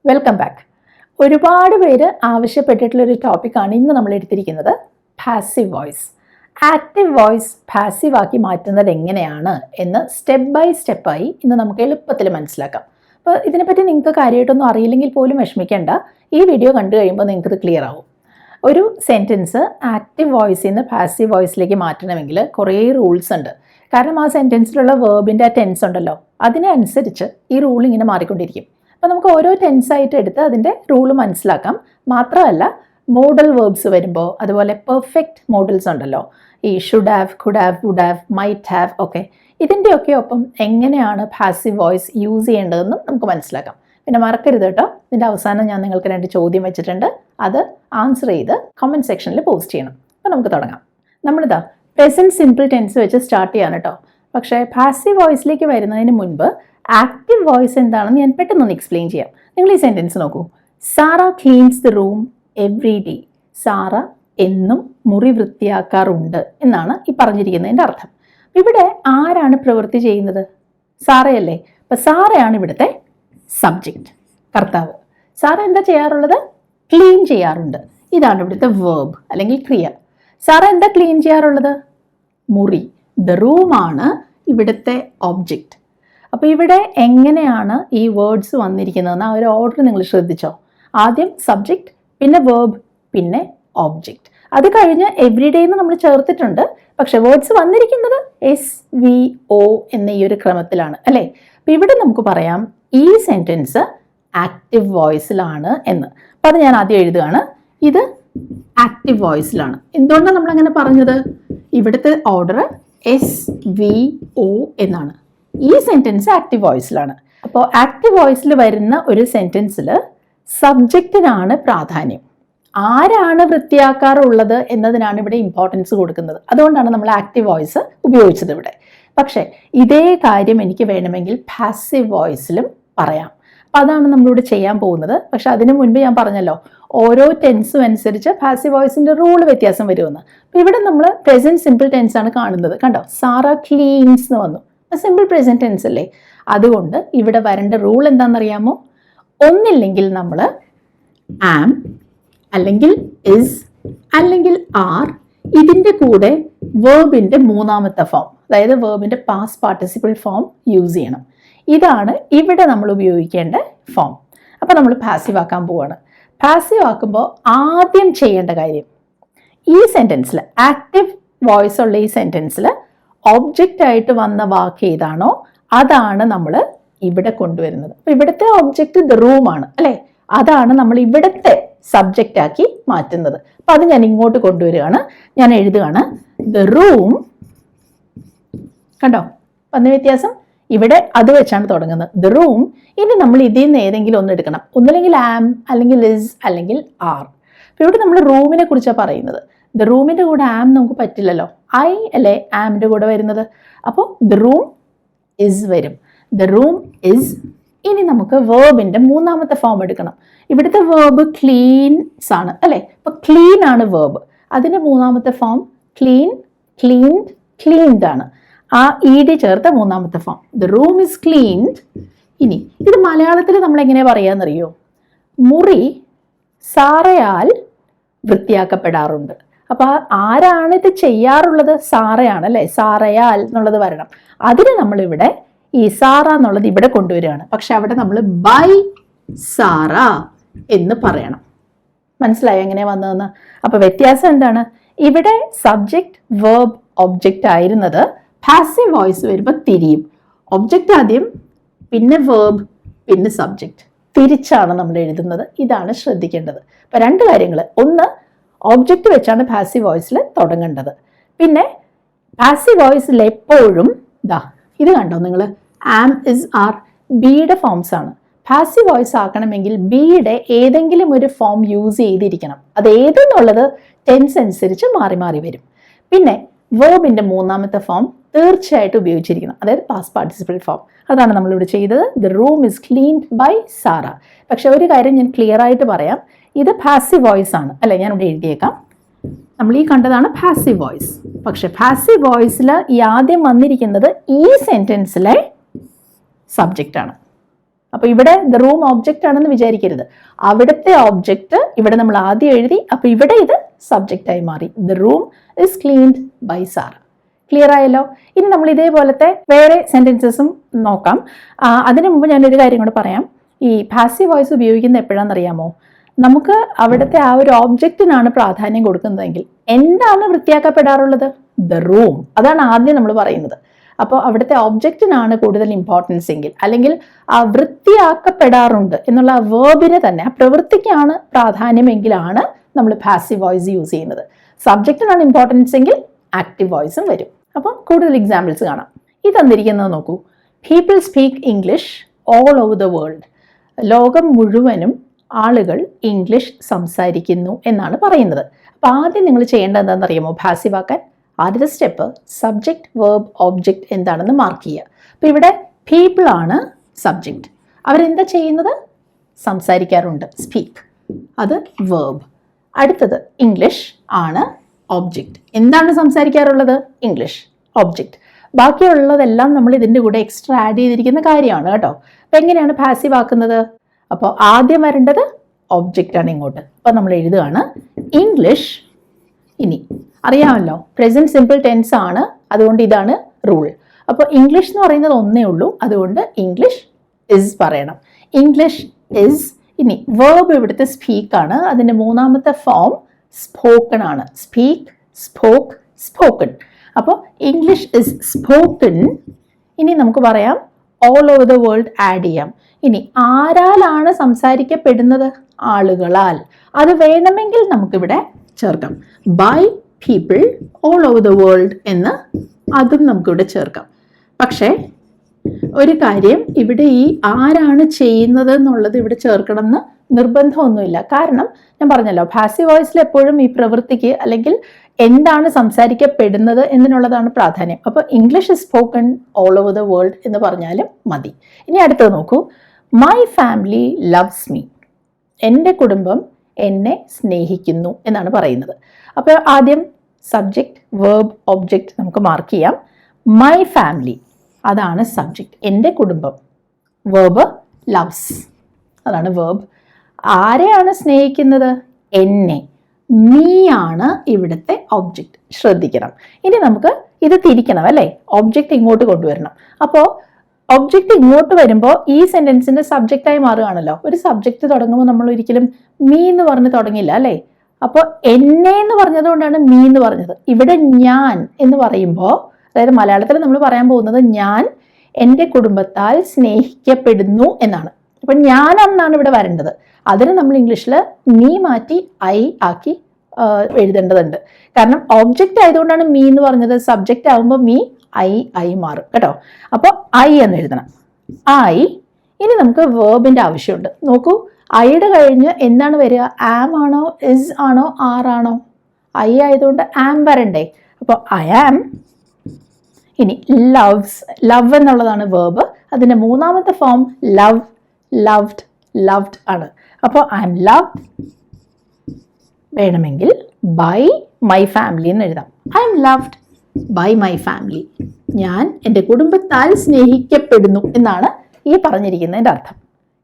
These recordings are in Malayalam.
Welcome back. ഒരുപാട് പേര് ആവശ്യപ്പെട്ടിട്ടുള്ളൊരു ടോപ്പിക്കാണ് ഇന്ന് നമ്മൾ എടുത്തിരിക്കുന്നത്, passive voice. Active voice passive ആക്കി മാറ്റുന്നത് എങ്ങനെയാണ് എന്ന് സ്റ്റെപ്പ് ബൈ സ്റ്റെപ്പായി ഇന്ന് നമുക്ക് എളുപ്പത്തിൽ മനസ്സിലാക്കാം. അപ്പോൾ ഇതിനെപ്പറ്റി നിങ്ങൾക്ക് കാര്യമായിട്ടൊന്നും അറിയില്ലെങ്കിൽ പോലും വിഷമിക്കേണ്ട, ഈ വീഡിയോ കണ്ടു കഴിയുമ്പോൾ നിങ്ങൾക്കിത് ക്ലിയർ ആവും. ഒരു സെൻറ്റൻസ് ആക്റ്റീവ് വോയിസിൽ നിന്ന് പാസീവ് വോയിസിലേക്ക് മാറ്റണമെങ്കിൽ കുറേ റൂൾസ് ഉണ്ട്. കാരണം ആ സെൻറ്റൻസിലുള്ള വേർബിൻ്റെ ടെൻസ് ഉണ്ടല്ലോ, അതിനനുസരിച്ച് ഈ റൂൾ ഇങ്ങനെ മാറിക്കൊണ്ടിരിക്കും. അപ്പോൾ നമുക്ക് ഓരോ ടെൻസായിട്ട് എടുത്ത് അതിൻ്റെ റൂള് മനസ്സിലാക്കാം. മാത്രമല്ല മോഡൽ വേർബ്സ് വരുമ്പോൾ, അതുപോലെ പെർഫെക്റ്റ് മോഡൽസ് ഉണ്ടല്ലോ, ഈ should have, could have, would have, might have ഒക്കെ, ഇതിൻ്റെയൊക്കെ ഒപ്പം എങ്ങനെയാണ് പാസീവ് വോയിസ് യൂസ് ചെയ്യേണ്ടതെന്നും നമുക്ക് മനസ്സിലാക്കാം. പിന്നെ മറക്കരുത് കേട്ടോ, ഇതിൻ്റെ അവസാനം ഞാൻ നിങ്ങൾക്ക് 2 ചോദ്യം വെച്ചിട്ടുണ്ട്, അത് ആൻസർ ചെയ്ത് കമൻറ്റ് സെക്ഷനിൽ പോസ്റ്റ് ചെയ്യണം. അപ്പോൾ നമുക്ക് തുടങ്ങാം. നമ്മളിതാ പ്രസൻറ്റ് സിമ്പിൾ ടെൻസ് വെച്ച് സ്റ്റാർട്ട് ചെയ്യാൻ കേട്ടോ. പക്ഷേ പാസീവ് വോയിസിലേക്ക് വരുന്നതിന് മുൻപ് ആക്റ്റീവ് വോയിസ് എന്താണെന്ന് ഞാൻ പെട്ടെന്നൊന്ന് എക്സ്പ്ലെയിൻ ചെയ്യാം. നിങ്ങൾ ഈ സെൻറ്റൻസ് നോക്കൂ. Sara cleans the room every day. Sara എന്നും മുറി വൃത്തിയാക്കാറുണ്ട് എന്നാണ് ഈ പറഞ്ഞിരിക്കുന്നതിൻ്റെ അർത്ഥം. ഇവിടെ ആരാണ് പ്രവൃത്തി ചെയ്യുന്നത്? സാറയല്ലേ. അപ്പം സാറയാണ് ഇവിടുത്തെ സബ്ജക്റ്റ്, കർത്താവ്. സാറ എന്താ ചെയ്യാറുള്ളത്? ക്ലീൻ ചെയ്യാറുണ്ട്. ഇതാണ് ഇവിടുത്തെ വേർബ് അല്ലെങ്കിൽ ക്രിയ. സാറ എന്താ ക്ലീൻ ചെയ്യാറുള്ളത്? മുറി, ദ റൂമാണ് ഇവിടുത്തെ ഒബ്ജക്റ്റ്. അപ്പോൾ ഇവിടെ എങ്ങനെയാണ് ഈ വേർഡ്സ് വന്നിരിക്കുന്നതെന്ന് ആ ഒരു ഓർഡർ നിങ്ങൾ ശ്രദ്ധിച്ചോ? ആദ്യം സബ്ജക്റ്റ്, പിന്നെ വേർബ്, പിന്നെ ഒബ്ജക്റ്റ്. അത് കഴിഞ്ഞ് എവ്രിഡേ എന്ന് നമ്മൾ ചേർത്തിട്ടുണ്ട്. പക്ഷെ വേർഡ്സ് വന്നിരിക്കുന്നത് SVO എന്ന ഈ ഒരു ക്രമത്തിലാണ് അല്ലേ. അപ്പം ഇവിടെ നമുക്ക് പറയാം ഈ സെൻറ്റൻസ് ആക്റ്റീവ് വോയിസിലാണ് എന്ന്. അപ്പം അത് ഞാൻ ആദ്യം എഴുതുകയാണ്. ഇത് ആക്റ്റീവ് വോയിസിലാണ്. എന്തുകൊണ്ടാണ് നമ്മളങ്ങനെ പറഞ്ഞത്? ഇവിടുത്തെ ഓർഡർ SVO എന്നാണ്. ഈ സെൻറ്റൻസ് ആക്റ്റീവ് വോയിസിലാണ്. അപ്പോൾ ആക്റ്റീവ് വോയിസിൽ വരുന്ന ഒരു സെൻറ്റൻസിൽ സബ്ജക്റ്റിനാണ് പ്രാധാന്യം. ആരാണ് വൃത്തിയാക്കാറുള്ളത് എന്നതിനാണ് ഇവിടെ ഇമ്പോർട്ടൻസ് കൊടുക്കുന്നത്. അതുകൊണ്ടാണ് നമ്മൾ ആക്റ്റീവ് വോയിസ് ഉപയോഗിച്ചത് ഇവിടെ. പക്ഷേ ഇതേ കാര്യം എനിക്ക് വേണമെങ്കിൽ പാസീവ് വോയിസിലും പറയാം. അപ്പം അതാണ് നമ്മളിവിടെ ചെയ്യാൻ പോകുന്നത്. പക്ഷെ അതിനു മുൻപ് ഞാൻ പറഞ്ഞല്ലോ, ഓരോ ടെൻസും അനുസരിച്ച് പാസീവ് വോയിസിൻ്റെ റൂൾ വ്യത്യാസം വരുമെന്ന്. അപ്പോൾ ഇവിടെ നമ്മൾ പ്രസൻറ്റ് സിമ്പിൾ ടെൻസ് ആണ് കാണുന്നത്. കണ്ടോ, സാറ ക്ലീൻസ് എന്ന് വന്നു. സിമ്പിൾ പ്രസൻറ്റ് ടെൻസ് അല്ലേ. അതുകൊണ്ട് ഇവിടെ വരേണ്ട റൂൾ എന്താണെന്നറിയാമോ? ഒന്നില്ലെങ്കിൽ നമ്മൾ ആം, അല്ലെങ്കിൽ ഇസ്, അല്ലെങ്കിൽ ആർ, ഇതിൻ്റെ കൂടെ വേർബിൻ്റെ മൂന്നാമത്തെ ഫോം, അതായത് വേർബിൻ്റെ പാസ്റ്റ് പാർട്ടിസിപ്പിൾ ഫോം യൂസ് ചെയ്യണം. ഇതാണ് ഇവിടെ നമ്മൾ ഉപയോഗിക്കേണ്ട ഫോം. അപ്പോൾ നമ്മൾ പാസീവ് ആക്കാൻ പോവുകയാണ്. പാസീവ് ആക്കുമ്പോൾ ആദ്യം ചെയ്യേണ്ട കാര്യം, ഈ സെൻറ്റൻസിൽ ആക്റ്റീവ് വോയിസ് ഉള്ള ഈ സെൻറ്റൻസിൽ ഒബ്ജക്റ്റ് ആയിട്ട് വന്ന വാക്ക് ഏതാണോ അതാണ് നമ്മൾ ഇവിടെ കൊണ്ടുവരുന്നത്. അപ്പോൾ ഇവിടുത്തെ ഒബ്ജക്റ്റ് ദ റൂമാണ് അല്ലേ. അതാണ് നമ്മൾ ഇവിടുത്തെ സബ്ജക്റ്റ് ആക്കി മാറ്റുന്നത്. അപ്പം അത് ഞാൻ ഇങ്ങോട്ട് കൊണ്ടുവരികയാണ്. ഞാൻ എഴുതുകയാണ് ദ റൂം. കണ്ടോ വന്ന വ്യത്യാസം? ഇവിടെ അത് വെച്ചാണ് തുടങ്ങുന്നത്, ദ റൂം. ഇനി നമ്മൾ ഇതിൽ നിന്ന് ഏതെങ്കിലും ഒന്ന് എടുക്കണം. ഒന്നില്ലെങ്കിൽ ആം, അല്ലെങ്കിൽ ഇസ്, അല്ലെങ്കിൽ ആർ. അപ്പോൾ ഇവിടെ നമ്മൾ റൂമിനെ കുറിച്ചാണ് പറയുന്നത്. ദ റൂമിൻ്റെ കൂടെ ആം നമുക്ക് പറ്റില്ലല്ലോ. ഐ അല്ലേ ആമിൻ്റെ കൂടെ വരുന്നത്. അപ്പോൾ ദ റൂം ഇസ് വരും. The room is. ഇനി നമുക്ക് വേർബിൻ്റെ മൂന്നാമത്തെ ഫോം എടുക്കണം. ഇവിടുത്തെ വേർബ് ക്ലീൻസ് ആണ് അല്ലേ. അപ്പോൾ ക്ലീൻ ആണ് വേർബ്. അതിൻ്റെ മൂന്നാമത്തെ ഫോം ക്ലീൻ, ക്ലീൻഡ്, ക്ലീൻഡ് ആണ്. ആ ED ചേർത്ത മൂന്നാമത്തെ form. The room is cleaned. ഇനി ഇത് മലയാളത്തിൽ നമ്മൾ എങ്ങനെയാണ് പറയാന്നറിയോ? മുറി സാറയാൽ വൃത്തിയാക്കപ്പെടാറുണ്ട്. അപ്പോൾ ആരാണ് ഇത് ചെയ്യാറുള്ളത്? സാറയാണ് അല്ലേ. സാറയാൽ എന്നുള്ളത് വരണം. അതിന് നമ്മളിവിടെ ഈ സാറ എന്നുള്ളത് ഇവിടെ കൊണ്ടുവരികയാണ്. പക്ഷെ അവിടെ നമ്മൾ ബൈ സാറ എന്ന് പറയണം. മനസ്സിലായോ എങ്ങനെയാണ് വന്നതെന്ന്? അപ്പോൾ വ്യത്യാസം എന്താണ്? ഇവിടെ സബ്ജക്റ്റ് വേർബ് ഒബ്ജക്റ്റ് ആയിരുന്നത് പാസീവ് വോയിസ് വരുമ്പോൾ തിരിയും. ഒബ്ജക്റ്റ് ആദ്യം, പിന്നെ വേർബ്, പിന്നെ സബ്ജക്റ്റ്. തിരിച്ചാണ് നമ്മൾ എഴുതുന്നത്. ഇതാണ് ശ്രദ്ധിക്കേണ്ടത്. അപ്പോൾ 2 കാര്യങ്ങൾ. ഒന്ന്, ഒബ്ജക്റ്റ് വെച്ചാണ് പാസീവ് വോയിസിൽ തുടങ്ങേണ്ടത്. പിന്നെ പാസീവ് വോയിസിൽ എപ്പോഴും ഇത് കണ്ടോ നിങ്ങൾ, ആം, ഇസ്, ആർ, ബിയുടെ ഫോംസ് ആണ്. പാസീവ് വോയിസ് ആക്കണമെങ്കിൽ ബിയുടെ ഏതെങ്കിലും ഒരു ഫോം യൂസ് ചെയ്തിരിക്കണം. അത് ഏതെന്നുള്ളത് ടെൻസ് അനുസരിച്ച് മാറി മാറി വരും. പിന്നെ വേർബിൻ്റെ മൂന്നാമത്തെ ഫോം തീർച്ചയായിട്ടും ഉപയോഗിച്ചിരിക്കണം, അതായത് പാസ്റ്റ് പാർട്ടിസിപ്പിൾ ഫോം. അതാണ് നമ്മളിവിടെ ചെയ്തത്. The room is cleaned by Sara. പക്ഷെ ഒരു കാര്യം ഞാൻ ക്ലിയർ ആയിട്ട് പറയാം, ഇത് പാസീവ് വോയിസ് ആണ് അല്ലേ. ഞാൻ ഇവിടെ എഴുതിയേക്കാം. നമ്മൾ ഈ കണ്ടതാണ് പാസീവ് വോയിസ്. പക്ഷെ പാസീവ് വോയിസിൽ ഈ ആദ്യം വന്നിരിക്കുന്നത് ഈ സെൻറ്റൻസിലെ സബ്ജക്റ്റ് ആണ്. അപ്പോൾ ഇവിടെ ദ റൂം ഓബ്ജക്റ്റ് ആണെന്ന് വിചാരിക്കരുത്. അവിടുത്തെ ഓബ്ജക്റ്റ് ഇവിടെ നമ്മൾ ആദ്യം എഴുതി, അപ്പോൾ ഇവിടെ ഇത് സബ്ജക്റ്റായി മാറി. The room is cleaned by Sara. Clear ആയല്ലോ? ഇനി നമ്മൾ ഇതേപോലത്തെ വേറെ സെന്റൻസസും നോക്കാം. അതിനു മുമ്പ് ഞാനൊരു കാര്യം കൂടെ പറയാം. ഈ പാസീവ് വോയിസ് ഉപയോഗിക്കുന്നത് എപ്പോഴാണെന്നറിയാമോ? നമുക്ക് അവിടുത്തെ ആ ഒരു ഓബ്ജക്റ്റിനാണ് പ്രാധാന്യം കൊടുക്കുന്നതെങ്കിൽ എന്താണ് വൃത്തിയാക്കപ്പെടാറുള്ളത്? The room. അതാണ് ആദ്യം നമ്മൾ പറയുന്നത്. അപ്പോൾ അവിടുത്തെ ഓബ്ജക്റ്റിനാണ് കൂടുതൽ ഇമ്പോർട്ടൻസ് എങ്കിൽ, അല്ലെങ്കിൽ ആ വൃത്തിയാക്കപ്പെടാറുണ്ട് എന്നുള്ള ആ വേർബിന് തന്നെ, ആ പ്രവൃത്തിക്കാണ് പ്രാധാന്യമെങ്കിലാണ് നമ്മൾ പാസീവ് വോയിസ് യൂസ് ചെയ്യുന്നത്. സബ്ജക്റ്റിനാണ് ഇമ്പോർട്ടൻസ് എങ്കിൽ ആക്റ്റീവ് വോയിസും വരും. അപ്പോൾ കൂടുതൽ എക്സാമ്പിൾസ് കാണാം. ഈ തന്നിരിക്കുന്നത് നോക്കൂ. People speak English all over the world. ലോകം മുഴുവനും ആളുകൾ ഇംഗ്ലീഷ് സംസാരിക്കുന്നു എന്നാണ് പറയുന്നത്. അപ്പോൾ ആദ്യം നിങ്ങൾ ചെയ്യേണ്ടത് എന്താണെന്നറിയാമോ? പാസീവ് ആക്കാൻ ആദ്യത്തെ സ്റ്റെപ്പ് സബ്ജക്റ്റ് വേർബ് ഓബ്ജക്റ്റ് എന്താണെന്ന് മാർക്ക് ചെയ്യുക. അപ്പോൾ ഇവിടെ പീപ്പിൾ ആണ് സബ്ജക്റ്റ്. അവരെന്താ ചെയ്യുന്നത്? സംസാരിക്കാറുണ്ട്, സ്പീക്ക്, അത് വേർബ്. അടുത്തത് ഇംഗ്ലീഷ് ആണ് ഓബ്ജക്റ്റ്. എന്താണ് സംസാരിക്കാറുള്ളത്? English, object. ബാക്കിയുള്ളതെല്ലാം നമ്മൾ ഇതിൻ്റെ കൂടെ എക്സ്ട്രാ ആഡ് ചെയ്തിരിക്കുന്ന കാര്യമാണ് കേട്ടോ. അപ്പോൾ എങ്ങനെയാണ് പാസീവ് ആക്കുന്നത്? അപ്പോൾ ആദ്യം വരേണ്ടത് ഓബ്ജക്റ്റ് ആണ് ഇങ്ങോട്ട്. അപ്പോൾ നമ്മൾ എഴുതുകയാണ് ഇംഗ്ലീഷ്. ഇനി അറിയാമല്ലോ പ്രസന്റ് സിമ്പിൾ ടെൻസ് ആണ്, അതുകൊണ്ട് ഇതാണ് റൂൾ. അപ്പോൾ ഇംഗ്ലീഷ് എന്ന് പറയുന്നത് ഒന്നേ ഉള്ളൂ, അതുകൊണ്ട് ഇംഗ്ലീഷ് ഇസ് പറയണം. English is. ഇനി വേർബ് ഇവിടുത്തെ സ്പീക്ക് ആണ്, അതിൻ്റെ മൂന്നാമത്തെ ഫോം സ്പോക്കൺ ആണ്. Speak, spoke, spoken. അപ്പോൾ ഇംഗ്ലീഷ് ഇസ് സ്പോക്കൺ. ഇനി നമുക്ക് പറയാം all over the world add ചെയ്യാം. ഇനി ആരാലാണ് സംസാരിക്കപ്പെടുന്നത്? ആളുകളാൽ. അത് വേണമെങ്കിൽ നമുക്കിവിടെ ചേർക്കാം. By people all over the world എന്ന് അതും നമുക്കിവിടെ ചേർക്കാം. പക്ഷേ ഒരു കാര്യം, ഇവിടെ ഈ ആരാണ് ചെയ്യുന്നത് എന്നുള്ളത് ഇവിടെ ചേർക്കണം എന്ന് നിർബന്ധമൊന്നുമില്ല. കാരണം ഞാൻ പറഞ്ഞല്ലോ, പാസീവ് വോയിസിൽ എപ്പോഴും ഈ പ്രവൃത്തിക്ക് അല്ലെങ്കിൽ എന്താണ് സംസാരിക്കപ്പെടുന്നത് എന്നതിനുള്ളതാണ് പ്രാധാന്യം. അപ്പോൾ English is spoken all over the world എന്ന് പറഞ്ഞാലും മതി. ഇനി അടുത്തത് നോക്കൂ. My family loves me. എൻ്റെ കുടുംബം എന്നെ സ്നേഹിക്കുന്നു എന്നാണ് പറയുന്നത്. അപ്പോൾ ആദ്യം സബ്ജക്റ്റ് വേർബ് ഒബ്ജക്റ്റ് നമുക്ക് മാർക്ക് ചെയ്യാം. മൈ ഫാമിലി അതാണ് സബ്ജക്റ്റ്, എൻ്റെ കുടുംബം. വേർബ് ലവ്സ്, അതാണ് വേർബ്. ആരെയാണ് സ്നേഹിക്കുന്നത്? എന്നെ. മീ ആണ് ഇവിടുത്തെ ഒബ്ജക്റ്റ്. ശ്രദ്ധിക്കണം. ഇനി നമുക്ക് ഇത് തിരിക്കണം അല്ലേ? ഒബ്ജക്റ്റ് ഇങ്ങോട്ട് കൊണ്ടുവരണം. അപ്പോൾ ഒബ്ജക്റ്റ് ഇങ്ങോട്ട് വരുമ്പോൾ ഈ സെന്റൻസിന്റെ സബ്ജക്റ്റായി മാറുകയാണല്ലോ. ഒരു സബ്ജക്റ്റ് തുടങ്ങുമ്പോൾ നമ്മൾ ഒരിക്കലും മീ എന്ന് പറഞ്ഞ് തുടങ്ങില്ല അല്ലേ? അപ്പോൾ എന്നെ എന്ന് പറഞ്ഞതുകൊണ്ടാണ് മീ എന്ന് പറഞ്ഞത്. ഇവിടെ ഞാൻ എന്ന് പറയുമ്പോൾ, അതായത് മലയാളത്തിൽ നമ്മൾ പറയാൻ പോകുന്നത് ഞാൻ എൻ്റെ കുടുംബത്താൽ സ്നേഹിക്കപ്പെടുന്നു എന്നാണ്. അപ്പം ഞാൻ എന്നാണ് ഇവിടെ വരേണ്ടത്. അതിന് നമ്മൾ ഇംഗ്ലീഷിൽ മീ മാറ്റി ഐ ആക്കി എഴുതേണ്ടതുണ്ട്. കാരണം ഓബ്ജക്റ്റ് ആയതുകൊണ്ടാണ് മീ എന്ന് പറഞ്ഞത്. സബ്ജക്റ്റ് ആകുമ്പോൾ മീ ഐ മാറും കേട്ടോ. അപ്പോൾ ഐ എന്ന് എഴുതണം. ഐ. ഇനി നമുക്ക് വേർബിൻ്റെ ആവശ്യമുണ്ട്. നോക്കൂ, ഐയുടെ കഴിഞ്ഞ് എന്താണ് വരിക? ആം ആണോ, ഇസ് ആണോ, ആർ ആണോ? ഐ ആയതുകൊണ്ട് ആം വരണ്ടേ? അപ്പോൾ ഐ ആം. ഇനി ലവ്സ്. ലവ് എന്നുള്ളതാണ് വേർബ്. അതിൻ്റെ മൂന്നാമത്തെ ഫോം ലവ്, ലവ്ഡ്, ലവ്ഡ് ആണ്. അപ്പോൾ ഐ എം ലവ്ഡ് വേണമെങ്കിൽ ബൈ മൈ ഫാമിലി എന്ന് എഴുതാം. I am loved by my family. ഞാൻ എൻ്റെ കുടുംബത്താൽ സ്നേഹിക്കപ്പെടുന്നു എന്നാണ് ഈ പറഞ്ഞിരിക്കുന്നതിൻ്റെ അർത്ഥം.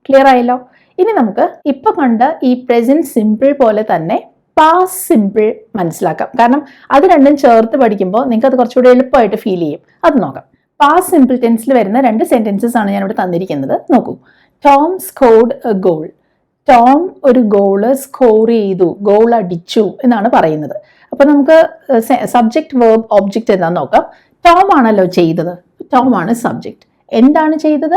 ക്ലിയർ ആയല്ലോ? ഇനി നമുക്ക് ഇപ്പം കണ്ട ഈ പ്രസന്റ് സിമ്പിൾ പോലെ തന്നെ പാസ്റ്റ് സിമ്പിൾ മനസ്സിലാക്കാം. കാരണം അത് രണ്ടും ചേർത്ത് പഠിക്കുമ്പോൾ നിങ്ങൾക്ക് അത് കുറച്ചുകൂടി എളുപ്പമായിട്ട് ഫീൽ ചെയ്യും. അത് നോക്കാം. പാസ്റ്റ് സിമ്പിൾ ടെൻസിൽ വരുന്ന രണ്ട് സെന്റൻസസ് ആണ് ഞാനിവിടെ തന്നിരിക്കുന്നത്. നോക്കൂ. Tom scored A goal. Tom ഒരു ഗോള് സ്കോർ ചെയ്തു, ഗോൾ അടിച്ചു എന്നാണ് പറയുന്നത്. അപ്പൊ നമുക്ക് സബ്ജക്റ്റ് വേർബ് ഒബ്ജക്റ്റ് എന്താന്ന് നോക്കാം. ടോം ആണല്ലോ ചെയ്തത്, ടോം ആണ് സബ്ജക്റ്റ്. എന്താണ് ചെയ്തത്?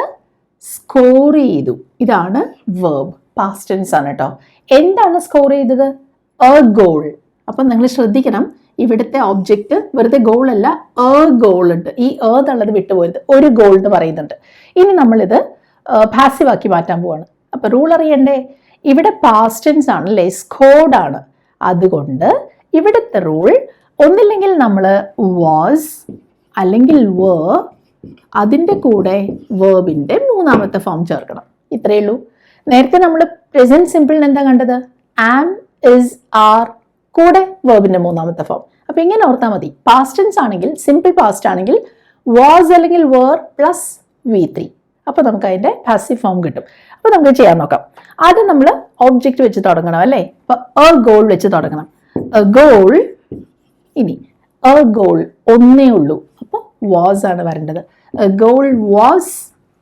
സ്കോർ ചെയ്തു. ഇതാണ് വേർബ്, പാസ്റ്റ് ടെൻസ് ആണ് കേട്ടോ. എന്താണ് സ്കോർ ചെയ്തത്? A goal. അപ്പം നിങ്ങൾ ശ്രദ്ധിക്കണം, ഇവിടുത്തെ ഒബ്ജക്റ്റ് വെറുതെ ഗോൾ അല്ല, എ ഗോൾ ഉണ്ട്. ഈ എന്നുള്ളത് വിട്ടുപോരുത്. ഒരു ഗോൾ എന്ന് പറയുന്നുണ്ട്. ഇനി നമ്മളിത് പാസീവ് ആക്കി മാറ്റാൻ പോവാണ്. അപ്പൊ റൂൾ അറിയണ്ടേ? ഇവിടെ പാസ്റ്റ് ടെൻസ് ആണല്ലേ, സ്കോർഡ് ആണ്. അതുകൊണ്ട് ഇവിടുത്തെ റൂൾ ഒന്നില്ലെങ്കിൽ നമ്മൾ വാസ് അല്ലെങ്കിൽ വർ, അതിൻ്റെ കൂടെ വേർബിൻ്റെ മൂന്നാമത്തെ ഫോം ചേർക്കണം. ഇത്രയേ ഉള്ളൂ. നേരത്തെ നമ്മൾ പ്രസന്റ് സിമ്പിളിന് എന്താ കണ്ടത്? ആം, ഇസ്, ആർ, കൂടെ വേർബിൻ്റെ മൂന്നാമത്തെ ഫോം. അപ്പൊ ഇങ്ങനെ ഓർത്താൽ മതി. പാസ്റ്റ് ടെൻസ് ആണെങ്കിൽ, സിമ്പിൾ പാസ്റ്റ് ആണെങ്കിൽ വാസ് അല്ലെങ്കിൽ വർ പ്ലസ് V3. അപ്പോൾ നമുക്ക് അതിൻ്റെ പാസീവ് ഫോം കിട്ടും. അപ്പോൾ നമുക്ക് ചെയ്യാൻ നോക്കാം. ആദ്യം നമ്മൾ ഓബ്ജക്റ്റ് വെച്ച് തുടങ്ങണം അല്ലേ. അപ്പോൾ എ ഗോൾ വെച്ച് തുടങ്ങണം. എ ഗോൾ, ഇനി എ ഗോൾ ഒന്നേ ഉള്ളൂ, അപ്പോൾ വാസ് ആണ് വരേണ്ടത്. എ ഗോൾ വാസ്,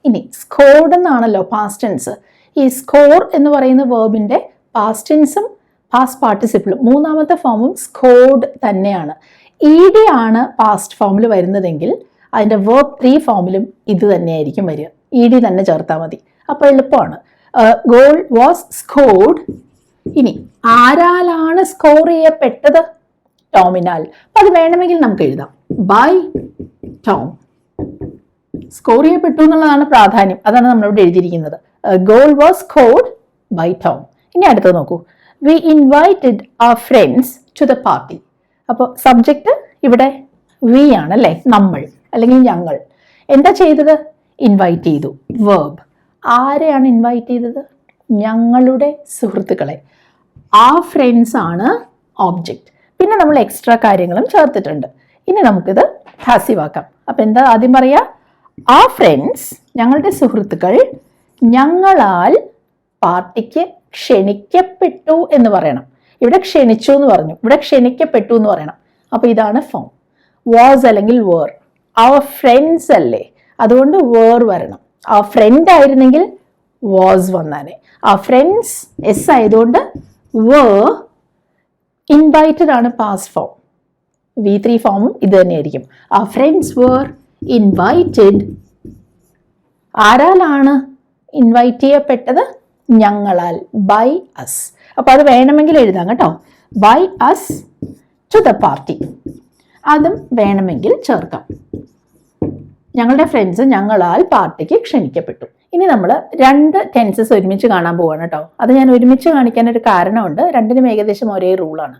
ഇനി സ്കോർഡ് എന്നാണല്ലോ പാസ്റ്റ് ടെൻസ്. ഈ സ്കോർ എന്ന് പറയുന്ന വേർബിൻ്റെ പാസ്റ്റ് ടെൻസും പാസ്റ്റ് പാർട്ടിസിപ്പിളും മൂന്നാമത്തെ ഫോമും സ്കോർഡ് തന്നെയാണ്. ED ആണ് പാസ്റ്റ് ഫോമിൽ വരുന്നതെങ്കിൽ അതിൻ്റെ വേർബ് 3 ഫോമിലും ഇത് തന്നെയായിരിക്കും വരിക. ED തന്നെ ചേർത്താൽ മതി. അപ്പോൾ എളുപ്പമാണ്. Goal was scored. ഇനി ആരാലാണ് സ്കോർ ചെയ്യപ്പെട്ടത്? ടോമിനാൽ. അപ്പം അത് വേണമെങ്കിൽ നമുക്ക് എഴുതാം ബൈ ടോം. സ്കോർ ചെയ്യപ്പെട്ടു എന്നുള്ളതാണ് പ്രാധാന്യം, അതാണ് നമ്മളിവിടെ എഴുതിയിരിക്കുന്നത്. Goal was scored by Tom. ഇനി അടുത്തത് നോക്കൂ. We invited our friends to the party. അപ്പോൾ സബ്ജക്റ്റ് ഇവിടെ വി ആണല്ലേ, നമ്മൾ അല്ലെങ്കിൽ ഞങ്ങൾ. എന്താ ചെയ്തത്? ഇൻവൈറ്റ് ചെയ്തു. വേർബ്. ആരെയാണ് ഇൻവൈറ്റ് ചെയ്തത്? ഞങ്ങളുടെ സുഹൃത്തുക്കളെ. ആ ഫ്രണ്ട്സ് ആണ് ഓബ്ജക്റ്റ്. പിന്നെ നമ്മൾ എക്സ്ട്രാ കാര്യങ്ങളും ചേർത്തിട്ടുണ്ട്. ഇനി നമുക്കിത് പാസീവ് ആക്കാം. അപ്പം എന്താ ആദ്യം പറയാ? ആ ഫ്രണ്ട്സ്, ഞങ്ങളുടെ സുഹൃത്തുക്കൾ ഞങ്ങളാൽ പാർട്ടിക്ക് ക്ഷണിക്കപ്പെട്ടു എന്ന് പറയണം. ഇവിടെ ക്ഷണിച്ചു എന്ന് പറഞ്ഞു, ഇവിടെ ക്ഷണിക്കപ്പെട്ടു എന്ന് പറയണം. അപ്പോൾ ഇതാണ് ഫോം. വാസ് അല്ലെങ്കിൽ വേർ. അവർ ഫ്രണ്ട്സ് അല്ലേ, അതുകൊണ്ട് വേർ വരണം. ആ ഫ്രണ്ട് ആയിരുന്നെങ്കിൽ വാസ് വന്നാനെ. ആ ഫ്രണ്ട്സ് എസ് ആയതുകൊണ്ട് വേർ. ഇൻവൈറ്റഡ് ആണ് പാസ്റ്റ് ഫോം. V3 ഫോമും ഇത് തന്നെയായിരിക്കും. ആ ഫ്രണ്ട്സ് വേർ ഇൻവൈറ്റഡ്. ആരാലാണ് ഇൻവൈറ്റ് ചെയ്യപ്പെട്ടത്? ഞങ്ങളാൽ. By us. അപ്പോൾ അത് വേണമെങ്കിൽ എഴുതാം കേട്ടോ. By us to the party. അതും വേണമെങ്കിൽ ചേർക്കാം. ഞങ്ങളുടെ ഫ്രണ്ട്സ് ഞങ്ങളാൽ പാർട്ടിക്ക് ക്ഷണിക്കപ്പെട്ടു. ഇനി നമ്മൾ 2 ടെൻസസ് ഒരുമിച്ച് കാണാൻ പോവാണ് കേട്ടോ. അത് ഞാൻ ഒരുമിച്ച് കാണിക്കാൻ ഒരു കാരണമുണ്ട്. രണ്ടിനും ഏകദേശം ഒരേ റൂളാണ്.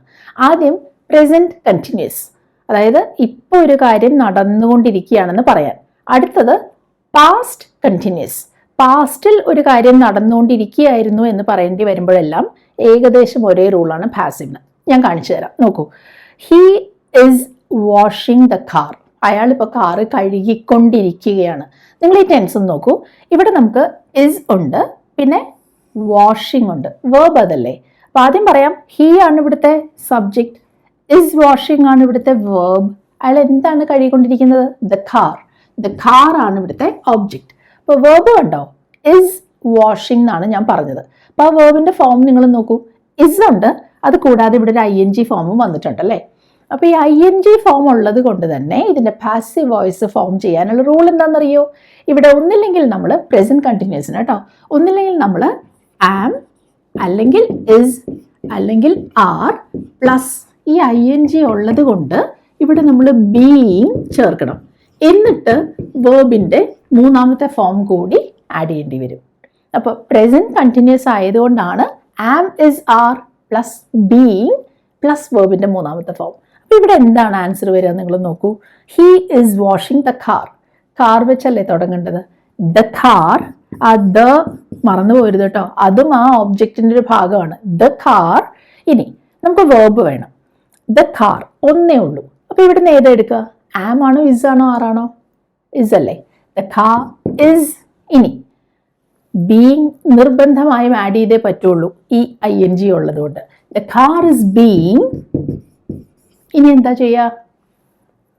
ആദ്യം പ്രസന്റ് കണ്ടിന്യൂസ്, അതായത് ഇപ്പോൾ ഒരു കാര്യം നടന്നുകൊണ്ടിരിക്കുകയാണെന്ന് പറയാൻ. അടുത്തത് പാസ്റ്റ് കണ്ടിന്യൂസ്, പാസ്റ്റിൽ ഒരു കാര്യം നടന്നുകൊണ്ടിരിക്കുകയായിരുന്നു എന്ന് പറയേണ്ടി വരുമ്പോഴെല്ലാം ഏകദേശം ഒരേ റൂളാണ് പാസീവിന്. ഞാൻ കാണിച്ചു തരാം, നോക്കൂ. He is washing the car. അയാൾ ഇപ്പോൾ കാറ് കഴുകിക്കൊണ്ടിരിക്കുകയാണ്. നിങ്ങൾ ഈ ടെൻസ് ഒന്ന് നോക്കൂ. ഇവിടെ നമുക്ക് ഇസ് ഉണ്ട്, പിന്നെ വാഷിംഗ് ഉണ്ട്. വേർബ് അതല്ലേ. അപ്പോൾ ആദ്യം പറയാം, ഹീ ആണ് ഇവിടുത്തെ സബ്ജക്റ്റ്, ഇസ് വാഷിംഗ് ആണ് ഇവിടുത്തെ വേർബ്. അയാൾ എന്താണ് കഴുകിക്കൊണ്ടിരിക്കുന്നത്? The car. ദ കാർ ആണ് ഇവിടുത്തെ ഒബ്ജക്റ്റ്. അപ്പോൾ വേർബ് കണ്ടോ? ഇസ് വാഷിംഗ് എന്നാണ് ഞാൻ പറഞ്ഞത്. അപ്പോൾ ആ വേർബിൻ്റെ ഫോം നിങ്ങൾ നോക്കൂ. ഇസ് ഉണ്ട്, അത് കൂടാതെ ഇവിടെ ഒരു ING ഫോമും വന്നിട്ടുണ്ടല്ലേ. അപ്പോൾ ഈ ING ഫോം ഉള്ളത് കൊണ്ട് തന്നെ ഇതിൻ്റെ പാസീവ് വോയിസ് ഫോം ചെയ്യാനുള്ള റൂൾ എന്താണെന്നറിയോ? ഇവിടെ ഒന്നില്ലെങ്കിൽ നമ്മൾ പ്രസന്റ് കണ്ടിന്യൂസിന് കേട്ടോ, ഒന്നില്ലെങ്കിൽ നമ്മൾ ആം അല്ലെങ്കിൽ ഇസ് അല്ലെങ്കിൽ ആർ പ്ലസ് ഈ ING ഉള്ളത് കൊണ്ട് ഇവിടെ നമ്മൾ ബീയിങ് ചേർക്കണം. എന്നിട്ട് വേർബിൻ്റെ മൂന്നാമത്തെ ഫോം കൂടി ആഡ് ചെയ്യേണ്ടി വരും. അപ്പോൾ പ്രസന്റ് കണ്ടിന്യൂസ് ആയതുകൊണ്ടാണ് am is are plus being plus വേർബിൻ്റെ മൂന്നാമത്തെ ഫോം. അപ്പോൾ ഇവിടെ എന്താണ് ആൻസർ വരിക നിങ്ങൾ നോക്കൂ. He is washing the car. Car വെച്ചല്ലേ തുടങ്ങേണ്ടത്. ദ കാർ, ആ ദ മറന്നു പോരുത് കേട്ടോ, അതും ആ ഒബ്ജക്റ്റിൻ്റെ ഒരു ഭാഗമാണ്. The car. ഇനി നമുക്ക് വേർബ് വേണം. ദ കാർ ഒന്നേ ഉള്ളൂ. അപ്പോൾ ഇവിടുന്ന് ഏതാ എടുക്കുക? ആം ആണോ ഇസ് ആണോ ആറാണോ? ഇസ് അല്ലേ. The car is. ഇനി ബീയിങ് നിർബന്ധമായും ആഡ് ചെയ്തേ പറ്റുള്ളൂ ഈ ING ഉള്ളതുകൊണ്ട്. The car is being. ഇനി എന്താ ചെയ്യുക?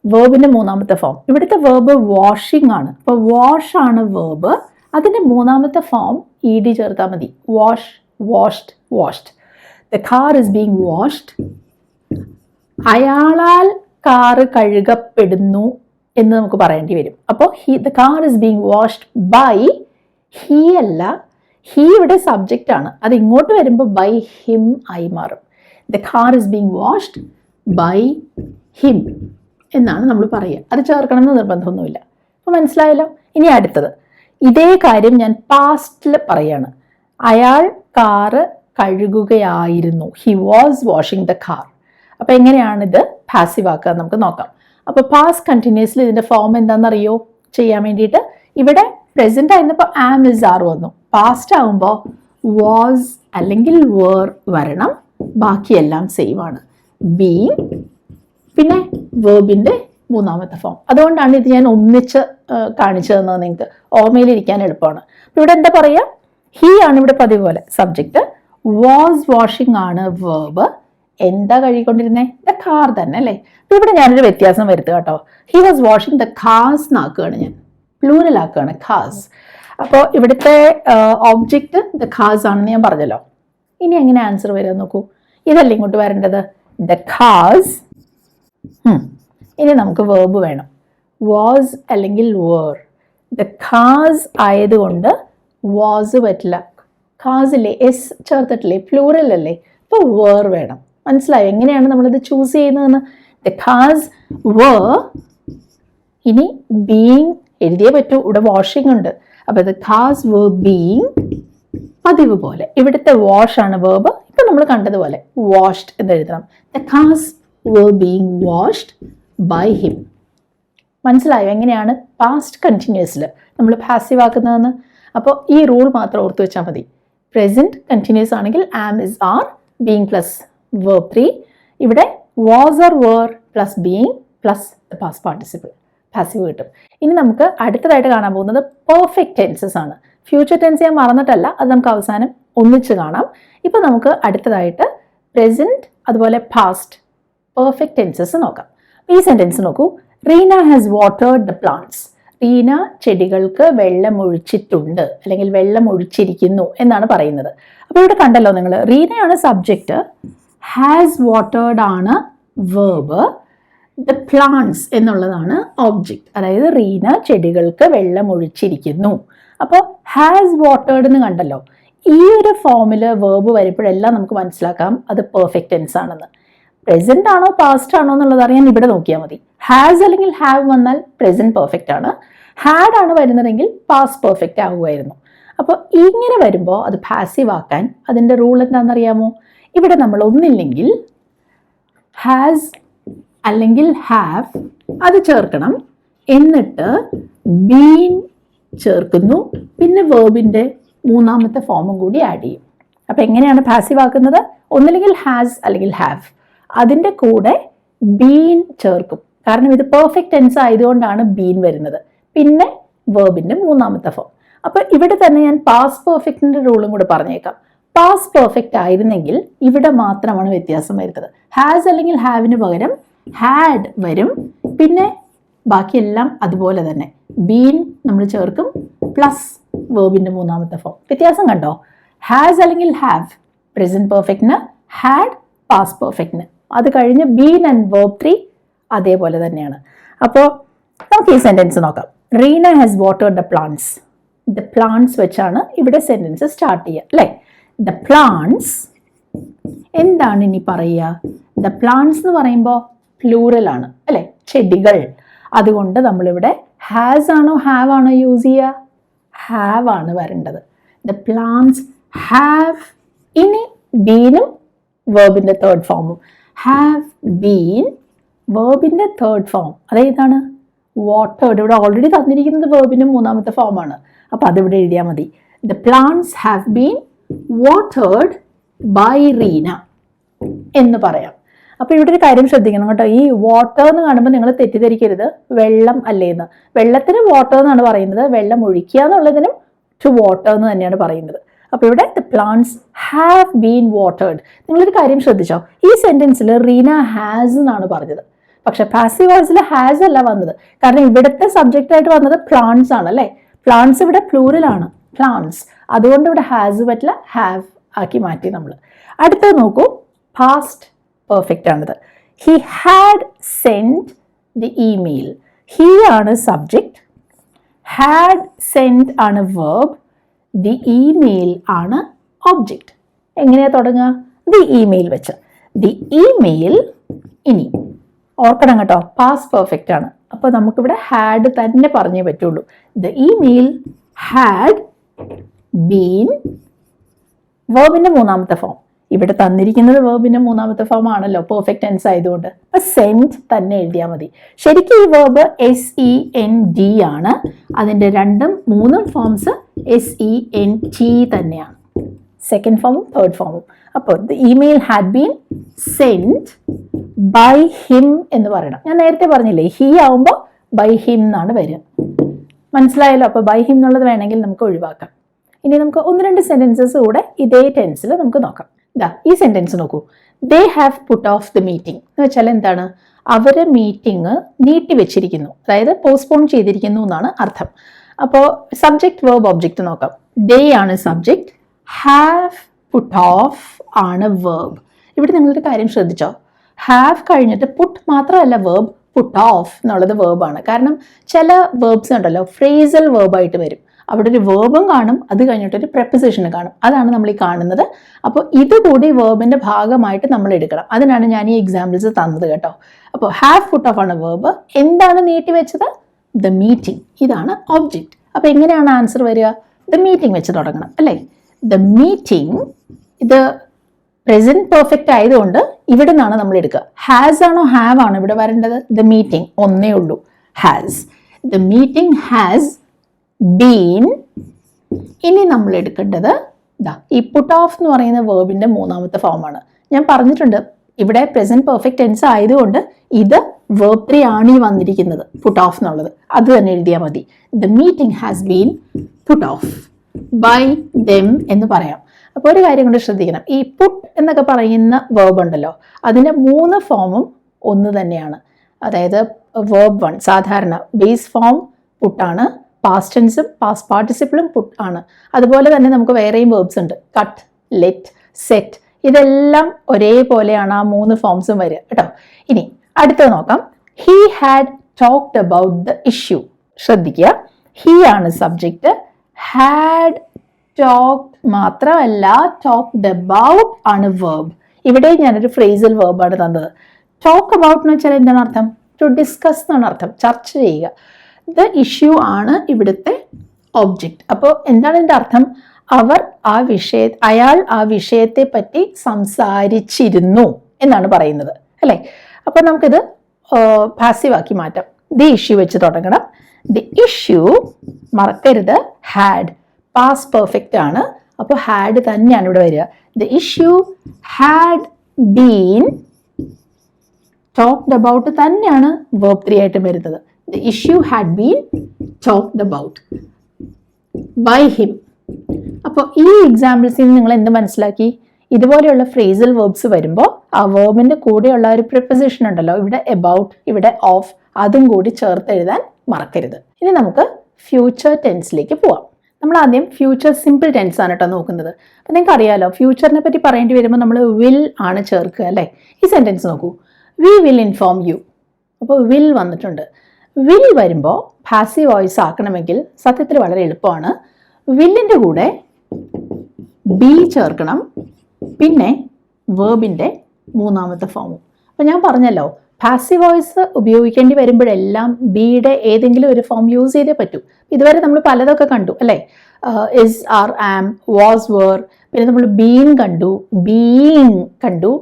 വേർബിൻ്റെ മൂന്നാമത്തെ ഫോം. ഇവിടുത്തെ വേർബ് വാഷിംഗ് ആണ്. അപ്പോൾ വാഷ് ആണ് വേർബ്. അതിൻ്റെ മൂന്നാമത്തെ ഫോം ED ചേർത്താൽ മതി. Wash, washed, washed. The car is being washed. അയാളാൽ കാറ് കഴുകപ്പെടുന്നു എന്ന് നമുക്ക് പറയേണ്ടി വരും. അപ്പോൾ the car is being washed by. He അല്ല, ഹീ ഇവിടെ സബ്ജക്റ്റ് ആണ്. അത് ഇങ്ങോട്ട് വരുമ്പോൾ ബൈ ഹിം ആയി മാറും. The car is being washed by him എന്നാണ് നമ്മൾ പറയുക. അത് ചേർക്കണമെന്ന് നിർബന്ധമൊന്നുമില്ല. അപ്പോൾ മനസ്സിലായല്ലോ. ഇനി അടുത്തത് ഇതേ കാര്യം ഞാൻ പാസ്റ്റിൽ പറയാണ്. അയാൾ കാറ് കഴുകുകയായിരുന്നു. He was washing the car. അപ്പോൾ എങ്ങനെയാണിത് പാസീവ് ആക്കുക നമുക്ക് നോക്കാം. അപ്പോൾ പാസ്റ്റ് കണ്ടിന്യൂസിൽ ഇതിൻ്റെ ഫോം എന്താണെന്നറിയോ? ചെയ്യാൻ വേണ്ടിയിട്ട് ഇവിടെ പ്രസന്റ് ആയിരുന്നപ്പോൾ ആം ഇസ് ആർ വന്നു. പാസ്റ്റ് ആകുമ്പോൾ വാസ് അല്ലെങ്കിൽ വേർ വരണം. ബാക്കിയെല്ലാം സെയിം ആണ്. ബീയിങ്, പിന്നെ വേർബിൻ്റെ മൂന്നാമത്തെ ഫോം. അതുകൊണ്ടാണ് ഇത് ഞാൻ ഒന്നിച്ച് കാണിച്ചു തന്നത്, നിങ്ങൾക്ക് ഓർമ്മയിലിരിക്കാൻ എളുപ്പമാണ്. അപ്പോൾ ഇവിടെ എന്താ പറയുക, ഹി ആണ് ഇവിടെ പതിവ് പോലെ സബ്ജക്റ്റ്, വാസ് വാഷിംഗ് ആണ് വേർബ്, എന്താ കഴുകിക്കൊണ്ടിരുന്നേ, ദ കാർ തന്നെ അല്ലേ. അപ്പോൾ ഇവിടെ ഞാനൊരു വ്യത്യാസം വരുത്തുക കേട്ടോ. He was washing the cars എന്നാക്കുകയാണ് ഞാൻ, പ്ലൂറൽ ആക്കുകയാണ് കാർസ്. അപ്പോൾ ഇവിടുത്തെ ഓബ്ജക്റ്റ് ദ കാർസ് ആണെന്ന് ഞാൻ പറഞ്ഞല്ലോ. ഇനി എങ്ങനെ ആൻസർ വരാൻ നോക്കൂ, ഇതല്ലേ ഇങ്ങോട്ട് വരേണ്ടത്, ദ കാർസ്. ഇനി നമുക്ക് വേർബ് വേണം, വാസ് അല്ലെങ്കിൽ വേർ. ദ കാർസ് ആയതുകൊണ്ട് വാസ് പറ്റില്ല, കാസില്ലേ എസ് ചേർത്തിട്ടില്ലേ, പ്ലൂറൽ അല്ലേ, ഇപ്പോൾ വേർ വേണം. മനസ്സിലായോ എങ്ങനെയാണ് നമ്മളിത് ചൂസ് ചെയ്യുന്നതെന്ന്. The cars were. ഇനി ബീങ് എഴുതിയേ പറ്റൂ, ഇവിടെ വാഷിംഗ് ഉണ്ട്. അപ്പോൾ ദ കാർസ് വേർ ബീങ്, പതിവ് പോലെ ഇവിടുത്തെ വാഷ് ആണ് വേർബ്. ഇപ്പം നമ്മൾ കണ്ടതുപോലെ വാഷ്ഡ് എന്ന് എഴുതണം. The cars were being washed by him. മനസ്സിലായോ എങ്ങനെയാണ് പാസ്റ്റ് കണ്ടിന്യൂസിൽ നമ്മൾ പാസീവ് ആക്കുന്നതെന്ന്. അപ്പോൾ ഈ റൂൾ മാത്രം ഓർത്ത് വെച്ചാൽ മതി. പ്രസൻറ്റ് കണ്ടിന്യൂസ് ആണെങ്കിൽ am is are, being plus verb 3. ഇവിടെ was or were plus being plus past participle passive കിട്ടും. ഇനി നമുക്ക് അടുത്തതായിട്ട് കാണാൻ പോകുന്നത് പെർഫെക്റ്റ് ടെൻസസ് ആണ്. ഫ്യൂച്ചർ ടെൻസ് ഞാൻ മറന്നിട്ടല്ല, അത് നമുക്ക് അവസാനം ഒന്നിച്ച് കാണാം. ഇപ്പം നമുക്ക് അടുത്തതായിട്ട് പ്രസൻറ്റ് അതുപോലെ പാസ്റ്റ് പെർഫെക്റ്റ് ടെൻസസ് നോക്കാം. ഈ സെൻറ്റൻസ് നോക്കൂ, Reena has watered the plants. Reena ചെടികൾക്ക് വെള്ളം ഒഴിച്ചിട്ടുണ്ട് അല്ലെങ്കിൽ വെള്ളം ഒഴിച്ചിരിക്കുന്നു എന്നാണ് പറയുന്നത്. അപ്പോൾ ഇവിടെ കണ്ടല്ലോ നിങ്ങൾ, റീനയാണ് സബ്ജക്റ്റ്, ഹാസ് വാട്ടേർഡ് ആണ് വേർബ്, ദ പ്ലാന്റ്സ് എന്നുള്ളതാണ് ഓബ്ജക്റ്റ്. അതായത് റീന ചെടികൾക്ക് വെള്ളം ഒഴിച്ചിരിക്കുന്നു. അപ്പോൾ ഹാസ് വാട്ടേർഡ് എന്ന് കണ്ടല്ലോ. ഈ ഒരു ഫോമിൽ വേർബ് വരുമ്പോഴെല്ലാം നമുക്ക് മനസ്സിലാക്കാം അത് പെർഫെക്റ്റ് ടെൻസ് ആണെന്ന്. പ്രസന്റ് ആണോ പാസ്റ്റ് ആണോ എന്നുള്ളത് അറിയാൻ ഇവിടെ നോക്കിയാൽ മതി. ഹാസ് അല്ലെങ്കിൽ ഹാവ് വന്നാൽ പ്രസന്റ് പെർഫെക്റ്റ് ആണ്, ഹാഡ് ആണ് വരുന്നതെങ്കിൽ പാസ്റ്റ് പെർഫെക്റ്റ് ആകുമായിരുന്നു. അപ്പോൾ ഇങ്ങനെ വരുമ്പോൾ അത് പാസീവ് ആക്കാൻ അതിൻ്റെ റൂൾ എന്താണെന്നറിയാമോ? ഇവിടെ നമ്മൾ ഒന്നില്ലെങ്കിൽ ഹാസ് അല്ലെങ്കിൽ ഹാവ് അത് ചേർക്കണം, എന്നിട്ട് ബീൻ ചേർക്കുന്നു, പിന്നെ വേർബിൻ്റെ മൂന്നാമത്തെ ഫോമും കൂടി ആഡ് ചെയ്യും. അപ്പോൾ എങ്ങനെയാണ് പാസീവ് ആക്കുന്നത്? ഒന്നില്ലെങ്കിൽ ഹാസ് അല്ലെങ്കിൽ ഹാവ്, അതിൻ്റെ കൂടെ ബീൻ ചേർക്കും. കാരണം ഇത് പെർഫെക്റ്റ് ടെൻസ് ആയതുകൊണ്ടാണ് ബീൻ വരുന്നത്. പിന്നെ വേർബിൻ്റെ മൂന്നാമത്തെ ഫോം. അപ്പോൾ ഇവിടെ തന്നെ ഞാൻ പാസ്റ്റ് പെർഫെക്റ്റിൻ്റെ റൂളും കൂടെ പറഞ്ഞേക്കാം. പാസ്റ്റ് പെർഫെക്റ്റ് ആയിരുന്നെങ്കിൽ ഇവിടെ മാത്രമാണ് വ്യത്യാസം വരുന്നത്. ഹാസ് അല്ലെങ്കിൽ ഹാവിന് പകരം ഹാഡ് വരും, പിന്നെ ബാക്കിയെല്ലാം അതുപോലെ തന്നെ ബീൻ നമ്മൾ ചേർക്കും പ്ലസ് വേർബിൻ്റെ മൂന്നാമത്തെ ഫോം. വ്യത്യാസം കണ്ടോ? ഹാസ് അല്ലെങ്കിൽ ഹാവ് പ്രസന്റ് പെർഫെക്റ്റിന്, ഹാഡ് പാസ്റ്റ് പെർഫെക്റ്റിന്. അത് കഴിഞ്ഞ് ബീൻ ആൻഡ് വേർബ് 3 അതേപോലെ തന്നെയാണ്. അപ്പോൾ നമുക്ക് ഈ സെൻറ്റൻസ് നോക്കാം. Reena has watered the plants. The plants വെച്ചാണ് ഇവിടെ സെൻറ്റൻസ് സ്റ്റാർട്ട് ചെയ്യുക അല്ലേ. ദ പ്ലാന്റ്സ് എന്താണ് ഇനി പറയുക? ദ പ്ലാന്റ്സ് എന്ന് പറയുമ്പോൾ പ്ലൂറൽ ആണ് അല്ലേ, ചെടികൾ. അതുകൊണ്ട് നമ്മളിവിടെ ഹാസ് ആണോ ഹാവ് ആണോ യൂസ് ചെയ്യുക? ഹാവ് ആണ് വരേണ്ടത്. The plants have. ഇനി ബീനും വേർബിൻ്റെ തേർഡ് ഫോമും. ഹാവ് ബീൻ വേർബിൻ്റെ തേർഡ് ഫോം അതേതാണ്? വാട്ടേർഡ്. ഇവിടെ ഓൾറെഡി തന്നിരിക്കുന്നത് വേർബിൻ്റെ മൂന്നാമത്തെ ഫോമാണ്. അപ്പോൾ അതിവിടെ എഴുതിയാൽ മതി. The plants have been watered by Reena എന്ന് പറയാം. അപ്പോൾ ഇവിടെ ഒരു കാര്യം ശ്രദ്ധിക്കണം കേട്ടോ. ഈ വാട്ടർ എന്ന് കാണുമ്പോൾ നിങ്ങൾ തെറ്റിദ്ധരിക്കരുത് വെള്ളം അല്ലേന്ന്. വെള്ളത്തിന് വാട്ടർ എന്നാണ് പറയുന്നത്, വെള്ളം ഒഴിക്കുക എന്നുള്ളതിനും ടു വാട്ടർ എന്ന് തന്നെയാണ് പറയുന്നത്. അപ്പോൾ ഇവിടെ ദ പ്ലാന്റ്സ് ഹാവ് ബീൻ വാട്ടേർഡ്. നിങ്ങളൊരു കാര്യം ശ്രദ്ധിച്ചോ, ഈ സെൻറ്റൻസിൽ റീന ഹാസ് എന്നാണ് പറഞ്ഞത്, പക്ഷെ പാസീവ് വോയിസിൽ ഹാസ് അല്ല വന്നത്. കാരണം ഇവിടുത്തെ സബ്ജക്റ്റായിട്ട് വന്നത് പ്ലാന്റ്സ് ആണ് അല്ലേ. പ്ലാന്റ്സ് ഇവിടെ പ്ലൂറലാണ്, പ്ലാന്റ്സ്. അതുകൊണ്ട് ഇവിടെ ഹാസ് പറ്റില്ല, ഹാവ് ആക്കി മാറ്റി നമ്മൾ. അടുത്തത് നോക്കൂ, പാസ്റ്റ് പെർഫെക്റ്റ് ആണിത്. He had send the email. He ആണ് സബ്ജക്റ്റ്, ഹാഡ് സെൻഡ് ആണ് വേർബ്, ദി ഇമെയിൽ ആണ് ഒബ്ജക്റ്റ്. എങ്ങനെയാണ് തുടങ്ങുക? ദി ഇമെയിൽ വെച്ച്. The email. ഇനി ഓർക്കണം കേട്ടോ, പാസ്റ്റ് പെർഫെക്റ്റ് ആണ്. അപ്പോൾ നമുക്കിവിടെ ഹാഡ് തന്നെ പറഞ്ഞേ പറ്റുള്ളൂ. ദ ഇമെയിൽ ഹാഡ് ബീൻ വേർബിൻ്റെ മൂന്നാമത്തെ ഫോം. ഇവിടെ തന്നിരിക്കുന്നത് വേർബിൻ്റെ മൂന്നാമത്തെ ഫോം ആണല്ലോ, പെർഫെക്റ്റ് ടെൻസ് ആയതുകൊണ്ട്. അപ്പോൾ സെൻഡ് തന്നെ എഴുതിയാൽ മതി. ശരിക്കും ഈ വേർബ് SEND ആണ്. അതിൻ്റെ 2ഉം 3ഉം ഫോംസ് SENT തന്നെയാണ്. സെക്കൻഡ് ഫോമും തേർഡ് ഫോമും. അപ്പോൾ the email had been send by him എന്ന് പറയണം. ഞാൻ നേരത്തെ പറഞ്ഞില്ലേ, ഹി ആവുമ്പോൾ ബൈ ഹിം എന്നാണ് വരിക. മനസ്സിലായല്ലോ? അപ്പോൾ ബൈ ഹിം എന്നുള്ളത് വേണമെങ്കിൽ നമുക്ക് ഒഴിവാക്കാം. ഇനി നമുക്ക് 1-2 സെൻറ്റൻസസ് കൂടെ ഇതേ ടെൻസിൽ നമുക്ക് നോക്കാം. ഈ സെൻറ്റൻസ് നോക്കൂ. They have put off the meeting എന്ന് വെച്ചാൽ എന്താണ്? അവർ മീറ്റിംഗ് നീട്ടി വെച്ചിരിക്കുന്നു, അതായത് പോസ്റ്റ്പോൺ ചെയ്തിരിക്കുന്നു എന്നാണ് അർത്ഥം. അപ്പോൾ സബ്ജക്റ്റ് വേർബ് ഒബ്ജക്റ്റ് നോക്കാം. ദേ ആണ് സബ്ജക്റ്റ്, ഹാവ് പുട്ട് ഓഫ് ആണ് വേർബ്. ഇവിടെ നിങ്ങളൊരു കാര്യം ശ്രദ്ധിച്ചോ? ഹാവ് കഴിഞ്ഞിട്ട് പുട്ട് മാത്രമല്ല വേർബ്, പുട്ട് ഓഫ് എന്നുള്ളത് വേർബാണ്. കാരണം ചില വേർബ്സ് ഉണ്ടല്ലോ ഫ്രേസൽ വേർബായിട്ട് വരും. അവിടെ ഒരു വേർബും കാണും, അത് കഴിഞ്ഞിട്ടൊരു പ്രപ്പോസിഷന് കാണും. അതാണ് നമ്മൾ ഈ കാണുന്നത്. അപ്പോൾ ഇതുകൂടി വേർബിൻ്റെ ഭാഗമായിട്ട് നമ്മൾ എടുക്കണം. അതിനാണ് ഞാൻ ഈ എക്സാമ്പിൾസ് തന്നത് കേട്ടോ. അപ്പോൾ ഹാവ് പുട്ട് ഓഫ് ആണ് വേർബ്. എന്താണ് നീട്ടി വെച്ചത്? The meeting. ഇതാണ് ഒബ്ജക്റ്റ്. അപ്പോൾ എങ്ങനെയാണ് ആൻസർ വരിക? ദ മീറ്റിംഗ് വെച്ച് തുടങ്ങണം അല്ലേ? The meeting. ഇത് പ്രസന്റ് പെർഫെക്റ്റ് ആയതുകൊണ്ട് ഇവിടെ നിന്നാണ് നമ്മൾ എടുക്കുക. ഹാസ് ആണോ ഹാവ് ആണോ ഇവിടെ വരേണ്ടത്? ദ മീറ്റിംഗ് ഒന്നേ ഉള്ളൂ, has. The meeting has been. ഇനി നമ്മൾ എടുക്കേണ്ടത് ഈ പുട്ട് ഓഫ് എന്ന് പറയുന്ന വേർബിന്റെ 3ാമത്തെ ഫോമാണ്. ഞാൻ പറഞ്ഞിട്ടുണ്ട് ഇവിടെ പ്രസന്റ് പെർഫെക്റ്റ് ടെൻസ് ആയതുകൊണ്ട് ഇത് വേർബ് 3 ആണ് ഈ വന്നിരിക്കുന്നത്, പുട്ട് ഓഫ് എന്നുള്ളത്. അത് തന്നെ എഴുതിയാൽ മതി. The meeting has been put off by them എന്ന് പറയാം. അപ്പോൾ ഒരു കാര്യം കൊണ്ട് ശ്രദ്ധിക്കണം, ഈ പുട്ട് എന്നൊക്കെ പറയുന്ന വേർബ് ഉണ്ടല്ലോ, അതിൻ്റെ 3 ഫോമും ഒന്ന് തന്നെയാണ്. അതായത് വേർബ് 1 സാധാരണ ബേസ് ഫോം പുട്ടാണ്, പാസ്റ്റ് ടെൻസും പാസ്റ്റ് പാർട്ടിസിപ്പിളും പുട്ട് ആണ്. അതുപോലെ തന്നെ നമുക്ക് വേറെയും വേർബ്സ് ഉണ്ട്, കട്ട്, ലെറ്റ്, സെറ്റ്. ഇതെല്ലാം ഒരേപോലെയാണ് ആ 3 ഫോംസും വരിക കേട്ടോ. ഇനി അടുത്തത് നോക്കാം. He had talked about the issue. ശ്രദ്ധിക്കുക, ഹി ആണ് സബ്ജക്റ്റ്, ഹാഡ് ടോക്ഡ് മാത്രമല്ല ടോക്ഡ് അബൌട്ട് ആണ് വേർബ്. ഇവിടെ ഞാനൊരു ഫ്രേസൽ വേർബാണ് തന്നത്. ടോക്ക് അബൌട്ട് എന്ന് വെച്ചാൽ എന്താണ് അർത്ഥം? ടു ഡിസ്കസ് എന്നാണ് അർത്ഥം, ചർച്ച ചെയ്യുക. ദ ഇഷ്യൂ ആണ് ഇവിടുത്തെ ഒബ്ജക്റ്റ്. അപ്പോൾ എന്താണ് ഇതിൻ്റെ അർത്ഥം? അയാൾ ആ വിഷയത്തെ പറ്റി സംസാരിച്ചിരുന്നു എന്നാണ് പറയുന്നത് അല്ലേ? അപ്പോൾ നമുക്കിത് പാസീവ് ആക്കി മാറ്റാം. ദി ഇഷ്യൂ വെച്ച് തുടങ്ങണം. ദി ഇഷ്യൂ മറക്കരുത്, ഹാഡ് പാസ്റ്റ് പെർഫെക്റ്റ് ആണ്. അപ്പോൾ ഹാഡ് തന്നെയാണ് ഇവിടെ വരിക. The issue had been talked about തന്നെയാണ് വേർബ് 3 ആയിട്ട് വരുന്നത്. The issue had been talked about by him. അപ്പോൾ ഈ എക്സാമ്പിൾസിൽ നിന്ന് നിങ്ങൾ എന്ത് മനസ്സിലാക്കി? ഇതുപോലെയുള്ള ഫ്രേസൽ വേർബ്സ് വരുമ്പോൾ ആ വേർബിൻ്റെ കൂടെയുള്ള ഒരു പ്രിപ്പോസിഷൻ ഉണ്ടല്ലോ, ഇവിടെ എബൌട്ട്, ഇവിടെ ഓഫ്, അതും കൂടി ചേർത്ത് എഴുതാൻ മറക്കരുത്. ഇനി നമുക്ക് ഫ്യൂച്ചർ ടെൻസിലേക്ക് പോവാം. നമ്മൾ ആദ്യം ഫ്യൂച്ചർ സിമ്പിൾ ടെൻസ് ആണ് കേട്ടോ നോക്കുന്നത്. അപ്പം നിങ്ങൾക്ക് അറിയാലോ, ഫ്യൂച്ചറിനെ പറ്റി പറയേണ്ടി വരുമ്പോൾ നമ്മൾ വിൽ ആണ് ചേർക്കുക അല്ലേ? ഈ സെൻറ്റൻസ് നോക്കൂ. We will inform you. അപ്പോൾ വിൽ വന്നിട്ടുണ്ട്. വിൽ വരുമ്പോൾ പാസീവ് വോയിസ് ആക്കണമെങ്കിൽ സത്യത്തിൽ വളരെ എളുപ്പമാണ്. വില്ലിൻ്റെ കൂടെ ബി ചേർക്കണം, പിന്നെ വേർബിൻ്റെ 3ാമത്തെ ഫോമും. അപ്പോൾ ഞാൻ പറഞ്ഞല്ലോ, പാസീവ് വോയിസ് ഉപയോഗിക്കേണ്ടി വരുമ്പോഴെല്ലാം ബിയുടെ ഏതെങ്കിലും ഒരു ഫോം യൂസ് ചെയ്തേ പറ്റൂ. ഇതുവരെ നമ്മൾ പലതൊക്കെ കണ്ടു അല്ലേ? Is, are, am, was, were. പിന്നെ നമ്മൾ ബീൻ കണ്ടു, ബീയിങ് കണ്ടു.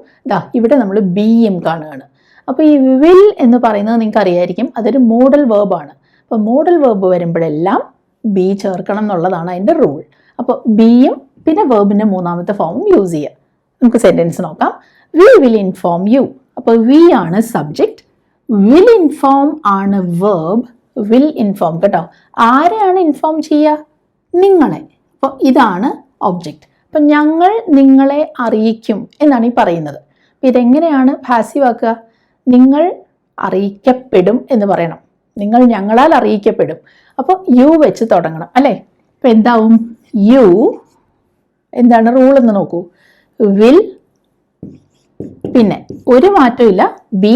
ഇവിടെ നമ്മൾ ബീയും കാണുകയാണ്. അപ്പോൾ ഈ വിൽ എന്ന് പറയുന്നത് നിങ്ങൾക്ക് അറിയായിരിക്കും, അതൊരു മോഡൽ വേർബാണ്. അപ്പോൾ മോഡൽ വേർബ് വരുമ്പോഴെല്ലാം ബി ചേർക്കണം എന്നുള്ളതാണ് അതിൻ്റെ റൂൾ. അപ്പോൾ ബിയും പിന്നെ വേർബിൻ്റെ 3ാമത്തെ ഫോമും യൂസ് ചെയ്യുക. നമുക്ക് സെൻറ്റൻസ് നോക്കാം. We will inform you. അപ്പോൾ വി ആണ് സബ്ജക്റ്റ്, വിൽ ഇൻഫോം ആണ് വേർബ്. വിൽ ഇൻഫോം കേട്ടോ. ആരെയാണ് ഇൻഫോം ചെയ്യുക? നിങ്ങളെ. അപ്പോൾ ഇതാണ് ഒബ്ജക്റ്റ്. അപ്പം ഞങ്ങൾ നിങ്ങളെ അറിയിക്കും എന്നാണ് ഈ പറയുന്നത്. അപ്പം ഇതെങ്ങനെയാണ് പാസീവ് ആക്കുക? നിങ്ങൾ അറിയിക്കപ്പെടും എന്ന് പറയണം. നിങ്ങൾ ഞങ്ങളാൽ അറിയിക്കപ്പെടും. അപ്പോൾ യു വെച്ച് തുടങ്ങണം അല്ലേ? അപ്പം എന്താവും? യു എന്താണ് റൂൾ എന്ന് നോക്കൂ. വിൽ, പിന്നെ ഒരു മാറ്റമില്ല, ബി,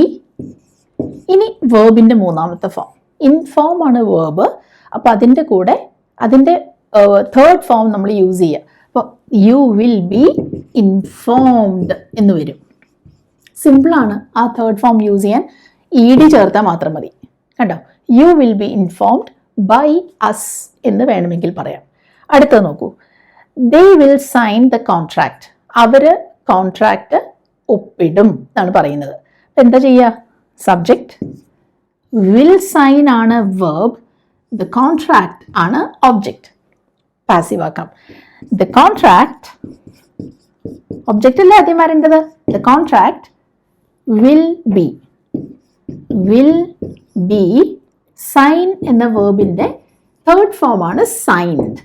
ഇനി വേർബിൻ്റെ 3ാമത്തെ ഫോം. ഇൻഫോം ആണ് വേർബ്. അപ്പോൾ അതിൻ്റെ കൂടെ അതിൻ്റെ 3rd ഫോം നമ്മൾ യൂസ് ചെയ്യുക. അപ്പോൾ യു വിൽ ബി ഇൻഫോംഡ് എന്ന് വരും. സിമ്പിളാണ് ആ 3rd ഫോം യൂസ് ചെയ്യാൻ. ഇ ഡി ചേർത്താൽ മാത്രം മതി. കണ്ടോ? You will be informed by us എന്ന് വേണമെങ്കിൽ പറയാം. അടുത്തത് നോക്കൂ. They will sign the contract. അവർ കോൺട്രാക്ട് ഒപ്പിടും എന്നാണ് പറയുന്നത്. എന്താ ചെയ്യുക? സബ്ജക്റ്റ്, വിൽ സൈൻ ആണ് വേർബ്, ദ കോൺട്രാക്ട് ആണ് ഒബ്ജക്റ്റ്. പാസീവ് ആക്കാം. ദ കോൺട്രാക്ട്, ഒബ്ജക്റ്റ് അല്ലേ ആദ്യം വരേണ്ടത്. The contract will be sign എന്ന വേർബിന്റെ തേർഡ് ഫോം ആണ് signed.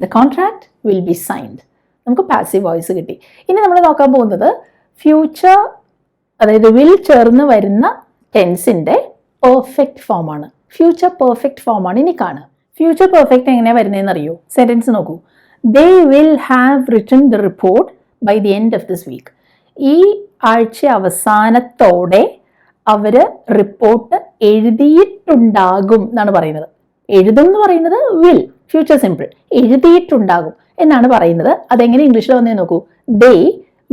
The contract will be signed. നമുക്ക് പാസീവ് വോയിസ് കിട്ടി. ഇനി നമ്മൾ നോക്കാൻ പോകുന്നത് ഫ്യൂച്ചർ, അതായത് വിൽ ചേർന്ന് വരുന്ന ടെൻസിന്റെ പെർഫെക്റ്റ് ഫോം ആണ്. ഫ്യൂച്ചർ പെർഫെക്റ്റ് ഫോം ആണ് ഇനി കാണുക. ഫ്യൂച്ചർ പെർഫെക്റ്റ് എങ്ങനെയാണ് വരുന്നതെന്ന് അറിയോ? സെന്റൻസ് നോക്കൂ. They will have written the report by the end of this week. ഈ ആഴ്ച അവസാനത്തോടെ അവര് റിപ്പോർട്ട് എഴുതിയിട്ടുണ്ടാകും എന്നാണ് പറയുന്നത്. എഴുതും എന്ന് പറയുന്നത് വിൽ, ഫ്യൂച്ചർ സിമ്പിൾ. എഴുതിയിട്ടുണ്ടാകും എന്നാണ് പറയുന്നത്. അതെങ്ങനെ ഇംഗ്ലീഷിൽ വന്നേ നോക്കൂ. They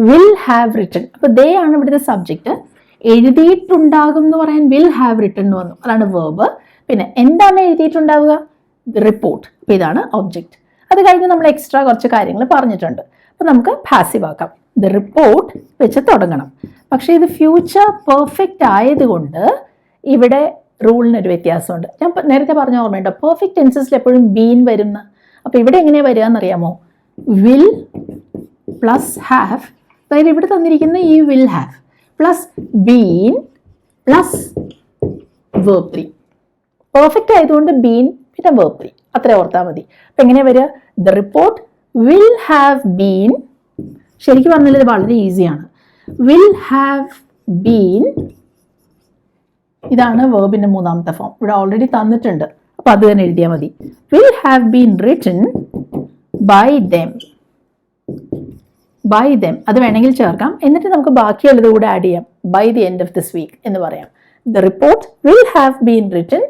will have written. അപ്പൊ ദേ ആണ് ഇവിടുത്തെ സബ്ജക്റ്റ്. എഴുതിയിട്ടുണ്ടാകും എന്ന് പറയാൻ വിൽ ഹാവ് റിട്ടൺ എന്ന് വന്നു, അതാണ് വേർബ്. പിന്നെ എന്താണ് എഴുതിയിട്ടുണ്ടാവുക? റിപ്പോർട്ട്. അപ്പൊ ഇതാണ് ഒബ്ജക്റ്റ്. അത് കഴിഞ്ഞ് നമ്മൾ എക്സ്ട്രാ കുറച്ച് കാര്യങ്ങൾ പറഞ്ഞിട്ടുണ്ട്. അപ്പൊ നമുക്ക് പാസീവ് ആക്കാം. ദ റിപ്പോർട്ട് വെച്ച് തുടങ്ങണം. പക്ഷേ ഇത് ഫ്യൂച്ചർ പെർഫെക്റ്റ് ആയതുകൊണ്ട് ഇവിടെ റൂളിനൊരു വ്യത്യാസമുണ്ട്. ഞാൻ നേരത്തെ പറഞ്ഞ ഓർമ്മയുണ്ടോ? പെർഫെക്റ്റ് ടെൻസസിൽ എപ്പോഴും ബീൻ വരുന്ന. അപ്പൊ ഇവിടെ എങ്ങനെയാ വരിക എന്നറിയാമോ? വിൽ പ്ലസ് ഹാവ്, അതായത് ഇവിടെ തന്നിരിക്കുന്ന ഈ will have plus been plus verb 3. Perfect ആയതുകൊണ്ട് ബീൻ പിന്നെ വേർബ് 3 അത്ര ഓർത്താൽ മതി. അപ്പൊ എങ്ങനെയാ വരിക? The report will have been, ശരിക്കും പറഞ്ഞാൽ ഇത് വളരെ ഈസിയാണ്. വിൽ ഹാവ് ബീൻ, ഇതാണ് വേർബിന്റെ മൂന്നാമത്തെ ഫോം. ഇവിടെ ഓൾറെഡി തന്നിട്ടുണ്ട്, അപ്പൊ അത് തന്നെ എഴുതിയാൽ മതി. Will have been written by them. By them അത് വേണമെങ്കിൽ ചേർക്കാം. എന്നിട്ട് നമുക്ക് ബാക്കിയുള്ളത് കൂടെ ആഡ് ചെയ്യാം. By the end of this week എന്ന് പറയാം. The report will have been written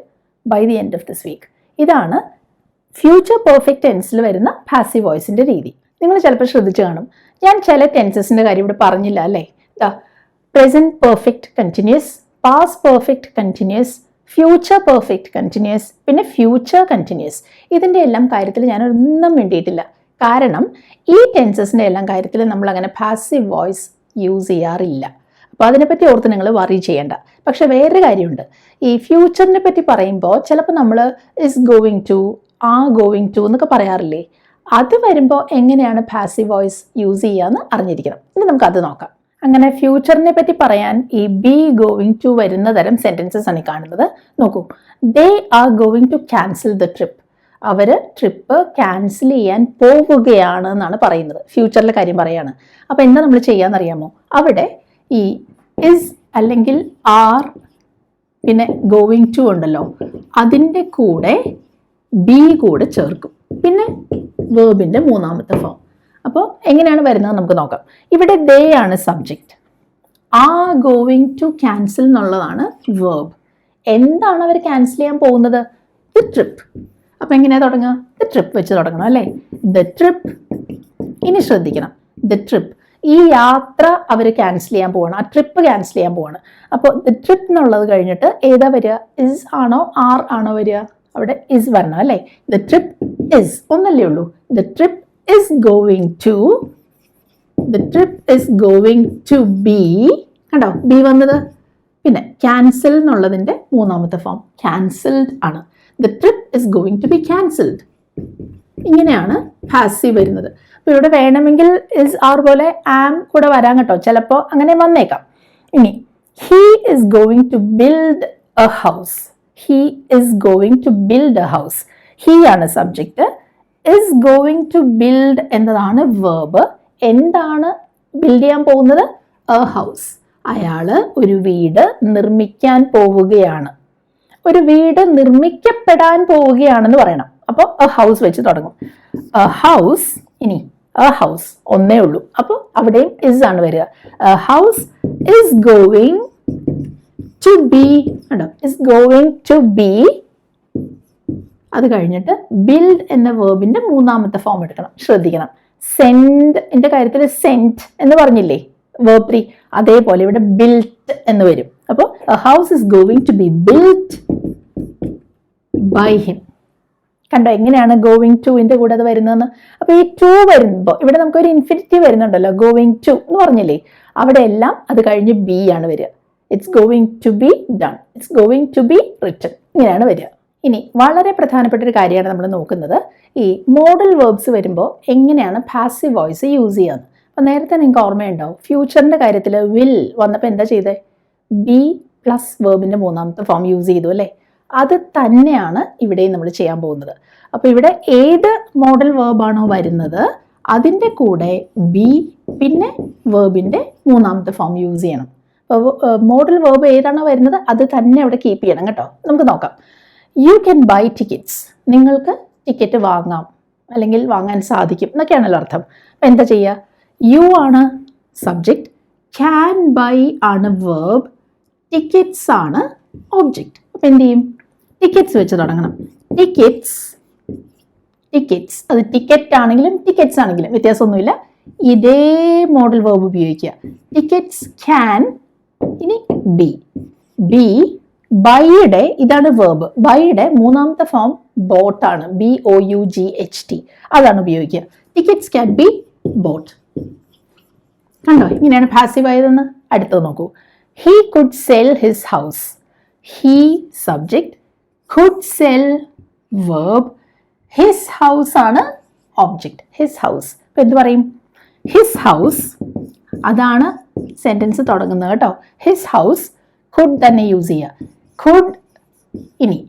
by the end of this week. ഇതാണ് ഫ്യൂച്ചർ പെർഫെക്റ്റ് ടെൻസിൽ വരുന്ന പാസീവ് വോയിസിന്റെ രീതി. നിങ്ങൾ ചിലപ്പോൾ ശ്രദ്ധിച്ചു കാണും, ഞാൻ ചില ടെൻസസിന്റെ കാര്യം ഇവിടെ പറഞ്ഞില്ല അല്ലേ. Present perfect continuous, past perfect continuous, future perfect continuous, പിന്നെ ഫ്യൂച്ചർ കണ്ടിന്യൂസ്. ഇതിൻ്റെ എല്ലാം കാര്യത്തിൽ ഞാനൊന്നും വേണ്ടിയിട്ടില്ല. കാരണം ഈ ടെൻസസിൻ്റെ എല്ലാം കാര്യത്തിൽ നമ്മൾ അങ്ങനെ പാസീവ് വോയിസ് യൂസ് ചെയ്യാറില്ല. അപ്പോൾ അതിനെപ്പറ്റി ഓർത്ത് നിങ്ങൾ വറി ചെയ്യേണ്ട. പക്ഷെ വേറൊരു കാര്യമുണ്ട്. ഈ ഫ്യൂച്ചറിനെ പറ്റി പറയുമ്പോൾ ചിലപ്പോൾ നമ്മൾ is going to, are going to എന്നൊക്കെ പറയാറില്ലേ. അത് വരുമ്പോൾ എങ്ങനെയാണ് പാസീവ് വോയിസ് യൂസ് ചെയ്യാന്ന് അറിഞ്ഞിരിക്കണം. ഇനി നമുക്കത് നോക്കാം. അങ്ങനെ ഫ്യൂച്ചറിനെ പറ്റി പറയാൻ ഈ ബി ഗോയിങ് ടു വരുന്ന തരം സെന്റൻസസ് ആണ് കാണുന്നത്. നോക്കൂ. They are going to cancel the trip. അവര് ട്രിപ്പ് ക്യാൻസൽ ചെയ്യാൻ പോവുകയാണ് എന്നാണ് പറയുന്നത്. ഫ്യൂച്ചറിലെ കാര്യം പറയാണ്. അപ്പൊ എന്താ നമ്മൾ ചെയ്യാന്നറിയാമോ? അവിടെ ഈ ഇസ് അല്ലെങ്കിൽ ആർ പിന്നെ ഗോയിങ് ടു ഉണ്ടല്ലോ, അതിൻ്റെ കൂടെ ബി കൂടെ ചേർക്കും. പിന്നെ വേർബിന്റെ മൂന്നാമത്തെ ഫോം. അപ്പോൾ എങ്ങനെയാണ് വരുന്നത് നമുക്ക് നോക്കാം. ഇവിടെ ദേ ആണ് subject, are going to cancel എന്നുള്ളതാണ് വേർബ്. എന്താണ് അവർ ക്യാൻസൽ ചെയ്യാൻ പോകുന്നത്? The trip. അപ്പൊ എങ്ങനെയാ തുടങ്ങുക? ദ ട്രിപ്പ് വെച്ച് തുടങ്ങണം അല്ലേ. The trip. ഇനി ശ്രദ്ധിക്കണം, ദ ട്രിപ്പ്, ഈ യാത്ര അവർ ക്യാൻസൽ ചെയ്യാൻ പോവാണ്, ആ ട്രിപ്പ് ക്യാൻസൽ ചെയ്യാൻ പോവാണ്. അപ്പോൾ ദ ട്രിപ്പ് എന്നുള്ളത് കഴിഞ്ഞിട്ട് ഏതാ വരിക? ഇസ് ആണോ ആർ ആണോ വരിക? അവിടെ ഇസ് വരണം അല്ലേ. ദ ട്രിപ്പ് ഇസ്, ഒന്നല്ലേ ഉള്ളൂ. The trip is going to, the trip is going to be. കണ്ടോ ബി വന്നത്? പിന്നെ ക്യാൻസൽ എന്നുള്ളതിന്റെ മൂന്നാമത്തെ ഫോം ക്യാൻസൽഡ് ആണ്. The trip is going to be cancelled. ഇങ്ങനെയാണ് പാസീവ് വരുന്നത്. അപ്പോൾ ഇവിടെ വേണമെങ്കിൽ ഇസ് ആർ പോലെ ആം കൂടെ വരാൻ കേട്ടോ, ചിലപ്പോൾ അങ്ങനെ വന്നേക്കാം. ഇനി he is going to build a house. He is going to build a house. He ആണ് subject, is going to build എന്നതാണ് വേർബ്. എന്താണ് ബിൽഡ് ചെയ്യാൻ പോകുന്നത്? A house. അയാള് ഒരു വീട് നിർമ്മിക്കാൻ പോവുകയാണ്. ഒരു വീട് നിർമ്മിക്കപ്പെടാൻ പോവുകയാണെന്ന് പറയണം. അപ്പോൾ എ ഹൗസ് വെച്ച് തുടങ്ങും. A house. ഇനി എ ഹൗസ് ഒന്നേ ഉള്ളൂ, അപ്പോൾ അവിടെയും ഇസ് ആണ് വരിക. A house is going to be. കണ്ടോ, ഇസ് ഗോയിങ് ടു ബി. അത് കഴിഞ്ഞിട്ട് ബിൽഡ് എന്ന വേർബിന്റെ മൂന്നാമത്തെ ഫോം എടുക്കണം. ശ്രദ്ധിക്കണം, സെൻഡ് കാര്യത്തിൽ സെന്റ് എന്ന് പറഞ്ഞില്ലേ verb 3, അതേപോലെ ഇവിടെ ബിൽറ്റ് എന്ന് വരും. അപ്പോൾ a house is going to be built by him. കണ്ടോ എങ്ങനെയാണ് ഗോയിങ് ടുവിന്റെ കൂടെ അത് വരുന്നതെന്ന്. അപ്പൊ ഈ ടു വരുമ്പോൾ ഇവിടെ നമുക്കൊരു ഇൻഫിനിറ്റീവ് വരുന്നുണ്ടല്ലോ, ഗോയിങ് ടു എന്ന് പറഞ്ഞില്ലേ, അവിടെ എല്ലാം അത് കഴിഞ്ഞ് ബി ആണ് വരിക. It's going to be done, it's going to be written, ഇങ്ങനെയാണ് വരിക. ഇനി വളരെ പ്രധാനപ്പെട്ട ഒരു കാര്യമാണ് നമ്മൾ നോക്കുന്നത്, ഈ മോഡൽ വേർബ്സ് വരുമ്പോൾ എങ്ങനെയാണ് പാസീവ് വോയിസ് യൂസ് ചെയ്യുന്നത്. അപ്പം നേരത്തെ നിങ്ങൾക്ക് ഓർമ്മയുണ്ടാവും, ഫ്യൂച്ചറിൻ്റെ കാര്യത്തിൽ വിൽ വന്നപ്പോൾ എന്താ ചെയ്തേ, ബി പ്ലസ് വേർബിൻ്റെ മൂന്നാമത്തെ ഫോം യൂസ് ചെയ്തു അല്ലേ. അത് തന്നെയാണ് ഇവിടെയും നമ്മൾ ചെയ്യാൻ പോകുന്നത്. അപ്പോൾ ഇവിടെ ഏത് മോഡൽ വേർബാണോ വരുന്നത് അതിൻ്റെ കൂടെ ബി പിന്നെ വേർബിൻ്റെ മൂന്നാമത്തെ ഫോം യൂസ് ചെയ്യണം. അപ്പോൾ മോഡൽ വേർബ് ഏതാണോ വരുന്നത് അത് തന്നെ അവിടെ കീപ്പ് ചെയ്യണം കേട്ടോ. നമുക്ക് നോക്കാം. യു ക്യാൻ ബൈ ടിക്കറ്റ്സ്, നിങ്ങൾക്ക് ടിക്കറ്റ് വാങ്ങാം അല്ലെങ്കിൽ വാങ്ങാൻ സാധിക്കും എന്നൊക്കെയാണല്ലോ അർത്ഥം. അപ്പം എന്താ ചെയ്യുക, യു ആണ് സബ്ജക്റ്റ്, ക്യാൻ ബൈ ആണ് വേർബ്, ടിക്കറ്റ്സ് ആണ് ഓബ്ജക്റ്റ്. അപ്പം എന്ത് ചെയ്യും, ടിക്കറ്റ്സ് വെച്ച് തുടങ്ങണം. ടിക്കറ്റ്സ്, ടിക്കറ്റ്സ്, അത് ടിക്കറ്റ് ആണെങ്കിലും ടിക്കറ്റ്സ് ആണെങ്കിലും വ്യത്യാസമൊന്നുമില്ല, ഇതേ മോഡൽ വേർബ് ഉപയോഗിക്കുക. ടിക്കറ്റ്സ് ക്യാൻ, ഇനി ബി, ബി ബൈയുടെ, ഇതാണ് വേർബ്, ബൈയുടെ മൂന്നാമത്തെ ഫോം ബോട്ട് ആണ്, BOUGHT, അതാണ് ഉപയോഗിക്കുക. Tickets can be boat. കണ്ടോ ഇങ്ങനെയാണ് പാസീവ് ആയതെന്ന്. അടുത്തത് നോക്കൂ. He could cell his house, he subject, could cell verb, his house ആണ് ഓബ്ജക്റ്റ്, ഹിസ് ഹൗസ്. ഇപ്പം എന്ത് പറയും, ഹിസ് ഹൗസ്, അതാണ് സെൻറ്റൻസ് തുടങ്ങുന്നത് കേട്ടോ. ഹിസ് ഹൗസ്, കുഡ് തന്നെ യൂസ് ചെയ്യുക, കുഡ്. ഇനി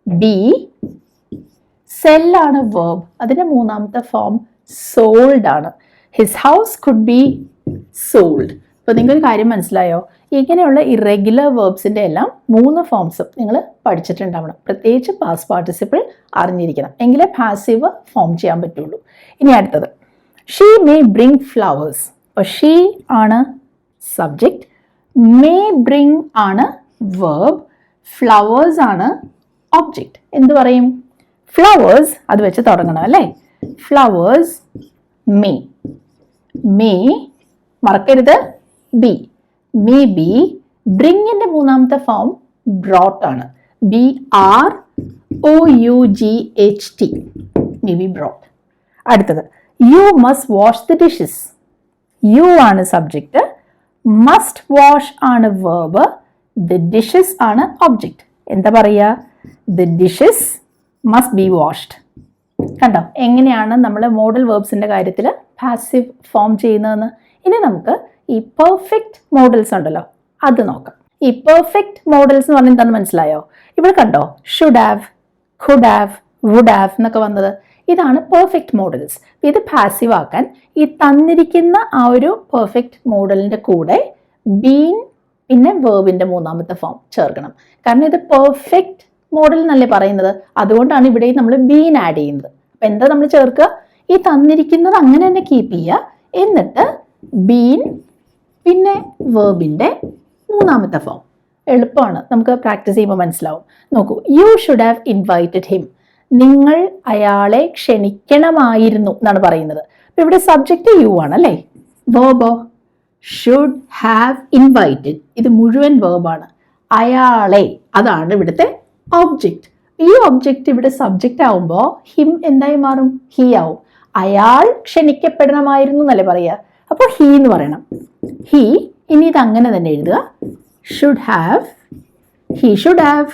ബി, സെല്ലാണ് വേർബ്, അതിൻ്റെ മൂന്നാമത്തെ ഫോം സോൾഡ് ആണ്. His house could be sold. അപ്പോൾ നിങ്ങൾക്കൊരു കാര്യം മനസ്സിലായോ, ഇങ്ങനെയുള്ള ഇറഗുലർ വേർബ്സിൻ്റെ എല്ലാം 3 ഫോംസും നിങ്ങൾ പഠിച്ചിട്ടുണ്ടാവണം. പ്രത്യേകിച്ച് പാസ്റ്റ് പാർട്ടിസിപ്പിൾ അറിഞ്ഞിരിക്കണം, എങ്കിലേ പാസീവ് ഫോം ചെയ്യാൻ പറ്റുള്ളൂ. ഇനി അടുത്തത്, ഷീ മേ ബ്രിങ് ഫ്ലവേഴ്സ്. അപ്പോൾ ഷീ ആണ് സബ്ജക്റ്റ്, മേ ബ്രിങ് ആണ് വേർബ്, ഫ്ലവേഴ്സ് ആണ് ഓബ്ജക്റ്റ്. എന്ത് പറയും, ഫ്ലവേഴ്സ് അത് വെച്ച് തുടങ്ങണം അല്ലേ. ഫ്ലവേഴ്സ് മേ, മേ മറക്കരുത്, ബി, മേ ബി. ബ്രിങ്ങിൻ്റെ മൂന്നാമത്തെ ഫോം ബ്രോട്ട് ആണ്, BROUGHT, മേ ബി ബ്രോട്ട്. അടുത്തത്, you must wash the dishes. You ആണ് സബ്ജക്റ്റ്, മസ്റ്റ് വാഷ് ആണ് വേർബ്, ദി ഡിഷസ് ആണ് ഒബ്ജക്റ്റ്. എന്താ പറയുക, the dishes must be washed. കണ്ടോ എങ്ങനെയാണ് നമ്മൾ മോഡൽ വേർബ്സിൻ്റെ കാര്യത്തിൽ പാസീവ് ഫോം ചെയ്യുന്നതെന്ന്. ഇനി നമുക്ക് ഈ പെർഫെക്റ്റ് മോഡൽസ് ഉണ്ടല്ലോ അത് നോക്കാം. ഈ പെർഫെക്റ്റ് മോഡൽസ് എന്ന് പറഞ്ഞാൽ എന്താണെന്ന് മനസ്സിലായോ? ഇവിടെ കണ്ടോ, should have, could have, would have എന്നൊക്കെ വന്നത്, ഇതാണ് പെർഫെക്റ്റ് മോഡൽസ്. ഇത് പാസീവ് ആക്കാൻ ഈ തന്നിരിക്കുന്ന ആ ഒരു പെർഫെക്റ്റ് മോഡലിൻ്റെ കൂടെ ബീൻ പിന്നെ വേർബിൻ്റെ മൂന്നാമത്തെ ഫോം ചേർക്കണം. കാരണം ഇത് പെർഫെക്റ്റ് മോഡൽ എന്നല്ലേ പറയുന്നത്, അതുകൊണ്ടാണ് ഇവിടെയും നമ്മൾ ബീൻ ആഡ് ചെയ്യുന്നത്. അപ്പം എന്താ നമ്മൾ ചേർക്കുക, ഈ തന്നിരിക്കുന്നത് അങ്ങനെ തന്നെ കീപ്പ് ചെയ്യുക, എന്നിട്ട് ബീൻ പിന്നെ വേർബിൻ്റെ മൂന്നാമത്തെ ഫോം. എളുപ്പമാണ്, നമുക്ക് പ്രാക്ടീസ് ചെയ്യുമ്പോൾ മനസ്സിലാവും. നോക്കൂ, you should have invited him, നിങ്ങൾ അയാളെ ക്ഷണിക്കണമായിരുന്നു എന്നാണ് പറയുന്നത്. അപ്പം ഇവിടെ സബ്ജക്റ്റ് യു ആണ് അല്ലേ. വേർബോ, ഷുഡ് ഹാവ് ഇൻവൈറ്റഡ്, ഇത് മുഴുവൻ വേർബാണ്. അയാളെ, അതാണ് ഇവിടുത്തെ ഒബ്ജക്റ്റ്. ഈ ഒബ്ജക്റ്റ് ഇവിടെ സബ്ജക്റ്റ് ആവുമ്പോൾ ഹിം എന്തായി മാറും, ഹി ആവും. അയാൾ ക്ഷണിക്കപ്പെടണമായിരുന്നു എന്നല്ലേ പറയുക, അപ്പോൾ ഹി എന്ന് പറയണം. ഹി, ഇനി ഇത് അങ്ങനെ തന്നെ എഴുതുക, should have, he should have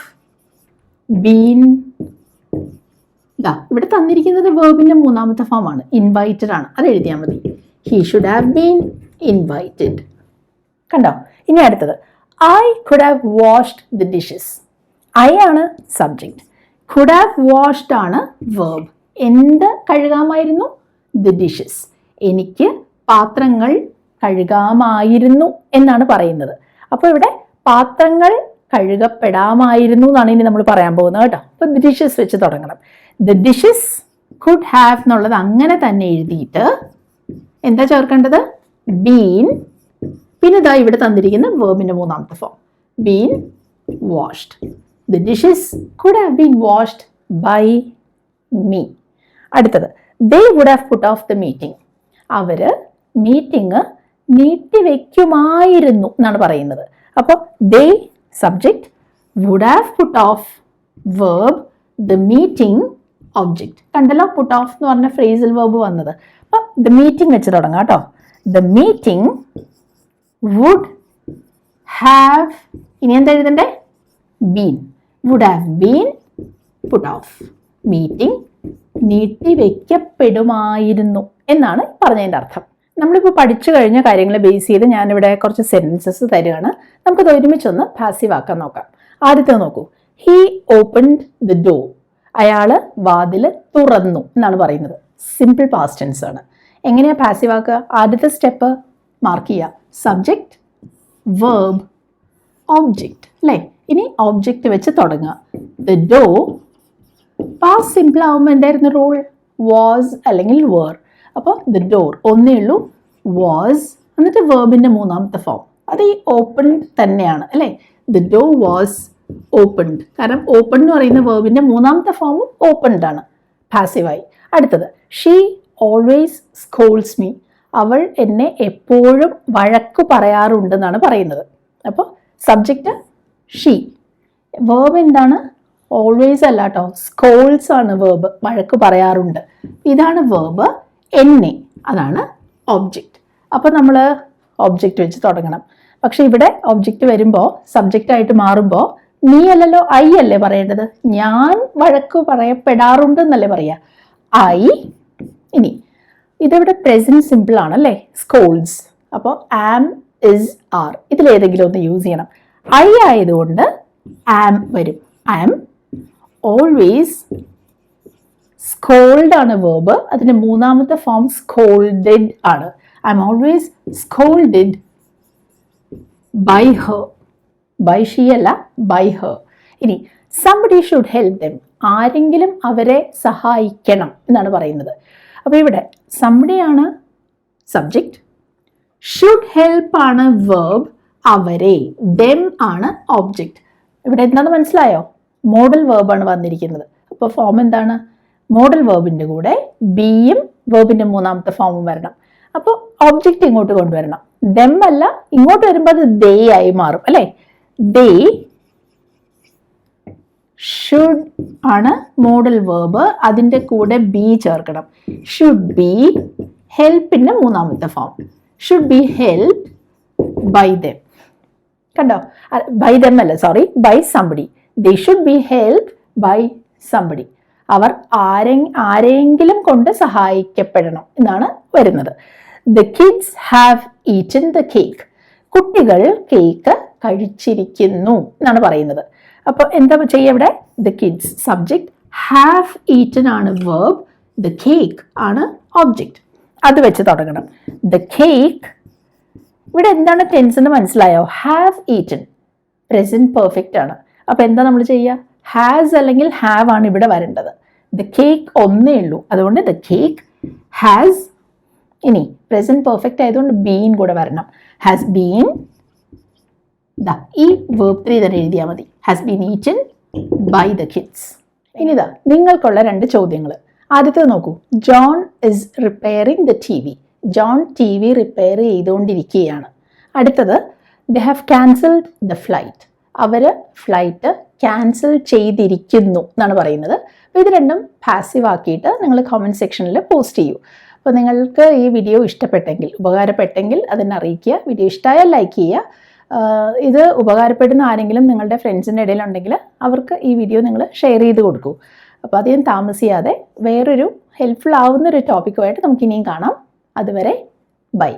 been. ഇവിടെ തന്നിരിക്കുന്നത് വേർബിന്റെ മൂന്നാമത്തെ ഫോം ആണ്, ഇൻവൈറ്റഡ് ആണ്, അത് എഴുതിയാൽ മതി. He should have been invited. കണ്ടോ? ഇനി അടുത്തത്, I could have washed the dishes. I ആണ് സബ്ജക്റ്റ്, കുഡ് ഹാവ് വാഷ്ഡ് ആണ് വേർബ്. എന്ത് കഴുകാമായിരുന്നു? The dishes. എനിക്ക് പാത്രങ്ങൾ കഴുകാമായിരുന്നു എന്നാണ് പറയുന്നത്. അപ്പോൾ ഇവിടെ പാത്രങ്ങൾ കഴുകപ്പെടാമായിരുന്നു എന്നാണ് ഇനി നമ്മൾ പറയാൻ പോകുന്നത് കേട്ടോ. അപ്പോൾ ദി ഡിഷസ് വെച്ച് തുടങ്ങണം. ദി ഡിഷസ് കുഡ് ഹാവ് എന്നുള്ളത് അങ്ങനെ തന്നെ എഴുതിയിട്ട് എന്താ ചേർക്കേണ്ടത്? ബീൻ, പിന്നെ ഇതാ ഇവിടെ തന്നിരിക്കുന്ന വേർബിന്റെ മൂന്നാമത്തെ form, been washed. The dishes could have been washed by me. അടുത്തത്, they would have put off the meeting. അവര് മീറ്റിംഗ് നീട്ടിവെക്കുമായിരുന്നു എന്നാണ് പറയുന്നത്. അപ്പോൾ they subject, would have put off verb, the meeting object. കണ്ടല്ലോ പുട്ട് ഓഫ് എന്ന് പറഞ്ഞ ഫ്രേസൽ വേർബ് വന്നത്. അപ്പം ദ മീറ്റിംഗ് വെച്ച് തുടങ്ങാം കേട്ടോ. ദ മീറ്റിംഗ് വുഡ് ഹാവ്, ഇനി എന്താ എഴുതണ്ടേ? Been. Would have been put off. Meeting നീട്ടിവെക്കപ്പെടുമായിരുന്നു എന്നാണ് പറഞ്ഞതിൻ്റെ അർത്ഥം. നമ്മളിപ്പോൾ പഠിച്ചു കഴിഞ്ഞ കാര്യങ്ങൾ ബേസ് ചെയ്ത് ഞാനിവിടെ കുറച്ച് സെൻറ്റൻസസ് തരികയാണ്. നമുക്കത് ഒരുമിച്ചൊന്ന് പാസീവ് ആക്കാൻ നോക്കാം. ആദ്യത്തെ നോക്കൂ. He opened the door. അയാൾ വാതിൽ തുറന്നു എന്നാണ് പറയുന്നത്. സിമ്പിൾ പാസ്റ്റ് ടെൻസ് ആണ്. എങ്ങനെയാ പാസീവ് ആക്കുക? ആദ്യത്തെ സ്റ്റെപ്പ് മാർക്ക് ചെയ്യുക. സബ്ജക്റ്റ്, വേർബ്, ഓബ്ജക്റ്റ് അല്ലേ? ഇനി ഓബ്ജക്റ്റ് വെച്ച് തുടങ്ങുക. The door. പാസ്റ്റ് സിമ്പിൾ ആവുമ്പോൾ എന്തായിരുന്നു റൂൾ? വാസ് അല്ലെങ്കിൽ വേർ. അപ്പോൾ ദ ഡോർ ഒന്നേ ഉള്ളൂ, വാസ്, എന്നിട്ട് വേർബിൻ്റെ മൂന്നാമത്തെ ഫോം. അത് ഈ ഓപ്പൺ തന്നെയാണ് അല്ലേ? The door was opened. കാരണം ഓപ്പൺ എന്ന് പറയുന്ന വേർബിൻ്റെ മൂന്നാമത്തെ ഫോമും ഓപ്പൺഡ് ആണ്, പാസീവായി. അടുത്തത്, ഷീ ഓൾവേസ് സ്കോൾസ് മീ. അവൾ എന്നെ എപ്പോഴും വഴക്ക് പറയാറുണ്ടെന്നാണ് പറയുന്നത്. അപ്പോൾ സബ്ജക്റ്റ് ഷീ, വേർബ് എന്താണ്? ഓൾവേസ് അല്ല കേട്ടോ, സ്കോൾസ് ആണ് വേർബ്, വഴക്ക് പറയാറുണ്ട്. ഇതാണ് വേർബ്. എന്നെ, അതാണ് ഓബ്ജക്റ്റ്. അപ്പോൾ നമ്മൾ ഓബ്ജക്റ്റ് വെച്ച് തുടങ്ങണം. പക്ഷെ ഇവിടെ ഓബ്ജക്റ്റ് വരുമ്പോൾ സബ്ജക്റ്റ് ആയിട്ട് മാറുമ്പോൾ നീ അല്ലല്ലോ, ഐ അല്ലേ പറയേണ്ടത്. ഞാൻ വഴക്ക് പറയപ്പെടാറുണ്ട് എന്നല്ലേ പറയുക, ഐ. ഇനി ഇതിവിടെ പ്രസന്റ് സിമ്പിൾ ആണല്ലേ, സ്കോൾസ്. അപ്പോൾ ആം, ഇസ്, ആർ, ഇതിലേതെങ്കിലും ഒന്ന് യൂസ് ചെയ്യണം. ഐ ആയതുകൊണ്ട് ആം വരും. Am always. സ്കോൾഡ് ആണ് വേർബ്, അതിൻ്റെ മൂന്നാമത്തെ ഫോം സ്കോൾഡഡ് ആണ്. I am always scolded by her. By she അല്ല, ബൈ ഹർ. ഇനി സംബഡി ഷുഡ് ഹെൽപ്പ് ദെം. ആരെങ്കിലും അവരെ സഹായിക്കണം എന്നാണ് പറയുന്നത്. അപ്പോൾ ഇവിടെ സംബഡി ആണ് സബ്ജക്റ്റ്, ഷുഡ് ഹെൽപ്പ് ആണ് വേർബ്, അവരെ, ദെം ആണ് ഓബ്ജക്റ്റ്. ഇവിടെ എന്താണെന്ന് മനസ്സിലായോ? മോഡൽ വേർബാണ് വന്നിരിക്കുന്നത്. അപ്പോൾ ഫോം എന്താണ്? മോഡൽ വേർബിൻ്റെ കൂടെ ബിയും വേർബിൻ്റെ മൂന്നാമത്തെ ഫോമും വരണം. അപ്പോൾ ഓബ്ജക്റ്റ് ഇങ്ങോട്ട് കൊണ്ടുവരണം. ദെം അല്ല, ഇങ്ങോട്ട് വരുമ്പോൾ അത് ദേ ആയി മാറും അല്ലേ? ദേ. ഷുഡ് ആണ് മോഡൽ വേർബ്, അതിൻ്റെ കൂടെ ബി ചേർക്കണം. Should be. ഹെൽപ്പിൻ്റെ മൂന്നാമത്തെ form. Should be help by them. കണ്ടോ? ബൈ ദെം അല്ല, sorry, by somebody. They should be help by somebody. അവർ ആരെങ്കിലും കൊണ്ട് സഹായിക്കപ്പെടണം എന്നാണ് വരുന്നത്. The kids have eaten the cake. കുട്ടികൾ കേക്ക് കഴിച്ചിരിക്കുന്നു എന്നാണ് പറയുന്നത്. അപ്പോൾ എന്താ ചെയ്യുക ഇവിടെ? The kids subject, have eaten ആണ് വേർബ്, ദ കേക്ക് ആണ് ഓബ്ജക്റ്റ്. അത് വെച്ച് തുടങ്ങണം. The cake. ഇവിടെ എന്താണ് ടെൻസ് എന്ന് മനസ്സിലായോ? ഹാവ് ഈറ്റൻ പ്രസന്റ് പെർഫെക്റ്റ് ആണ്. അപ്പോൾ എന്താ നമ്മൾ ചെയ്യുക? ഹാസ് അല്ലെങ്കിൽ ഹാവ് ആണ് ഇവിടെ വരേണ്ടത്. ദ കേക്ക് ഒന്നേ ഉള്ളൂ, അതുകൊണ്ട് ദ കേക്ക് ഹാസ്. ഇനി പ്രസന്റ് പെർഫെക്റ്റ് ആയതുകൊണ്ട് ബീൻ കൂടെ വരണം. Has been. ഈ വേർബ് 3 തന്നെ എഴുതിയാൽ മതി. Has been eaten by the kids. ഇനിതാ നിങ്ങൾക്കുള്ള 2 ചോദ്യങ്ങൾ. ആദ്യത്തെ നോക്കൂ. John is repairing the T V. John T V repair ചെയ്തുകൊണ്ടിരിക്കുകയാണ്. അടുത്തത്, they have cancelled the flight. അവർ ഫ്ലൈറ്റ് ക്യാൻസൽ ചെയ്തിരിക്കുന്നു എന്നാണ് പറയുന്നത്. അപ്പോൾ ഇത് രണ്ടും പാസീവ് ആക്കിയിട്ട് നിങ്ങൾ കമൻറ്റ് സെക്ഷനിൽ പോസ്റ്റ് ചെയ്യൂ. അപ്പോൾ നിങ്ങൾക്ക് ഈ വീഡിയോ ഇഷ്ടപ്പെട്ടെങ്കിൽ, ഉപകാരപ്പെട്ടെങ്കിൽ അതെന്നെ അറിയിക്കുക. വീഡിയോ ഇഷ്ടമായാൽ ലൈക്ക് ചെയ്യുക. ഇത് ഉപകാരപ്പെടുന്ന ആരെങ്കിലും നിങ്ങളുടെ ഫ്രണ്ട്സിൻ്റെ ഇടയിലുണ്ടെങ്കിൽ അവർക്ക് ഈ വീഡിയോ നിങ്ങൾ ഷെയർ ചെയ്ത് കൊടുക്കൂ. അപ്പോൾ അധികം താമസിയാതെ വേറൊരു ഹെൽപ്ഫുൾ ആവുന്നൊരു ടോപ്പിക്കുമായിട്ട് നമുക്കിനിയും കാണാം. അതുവരെ ബൈ.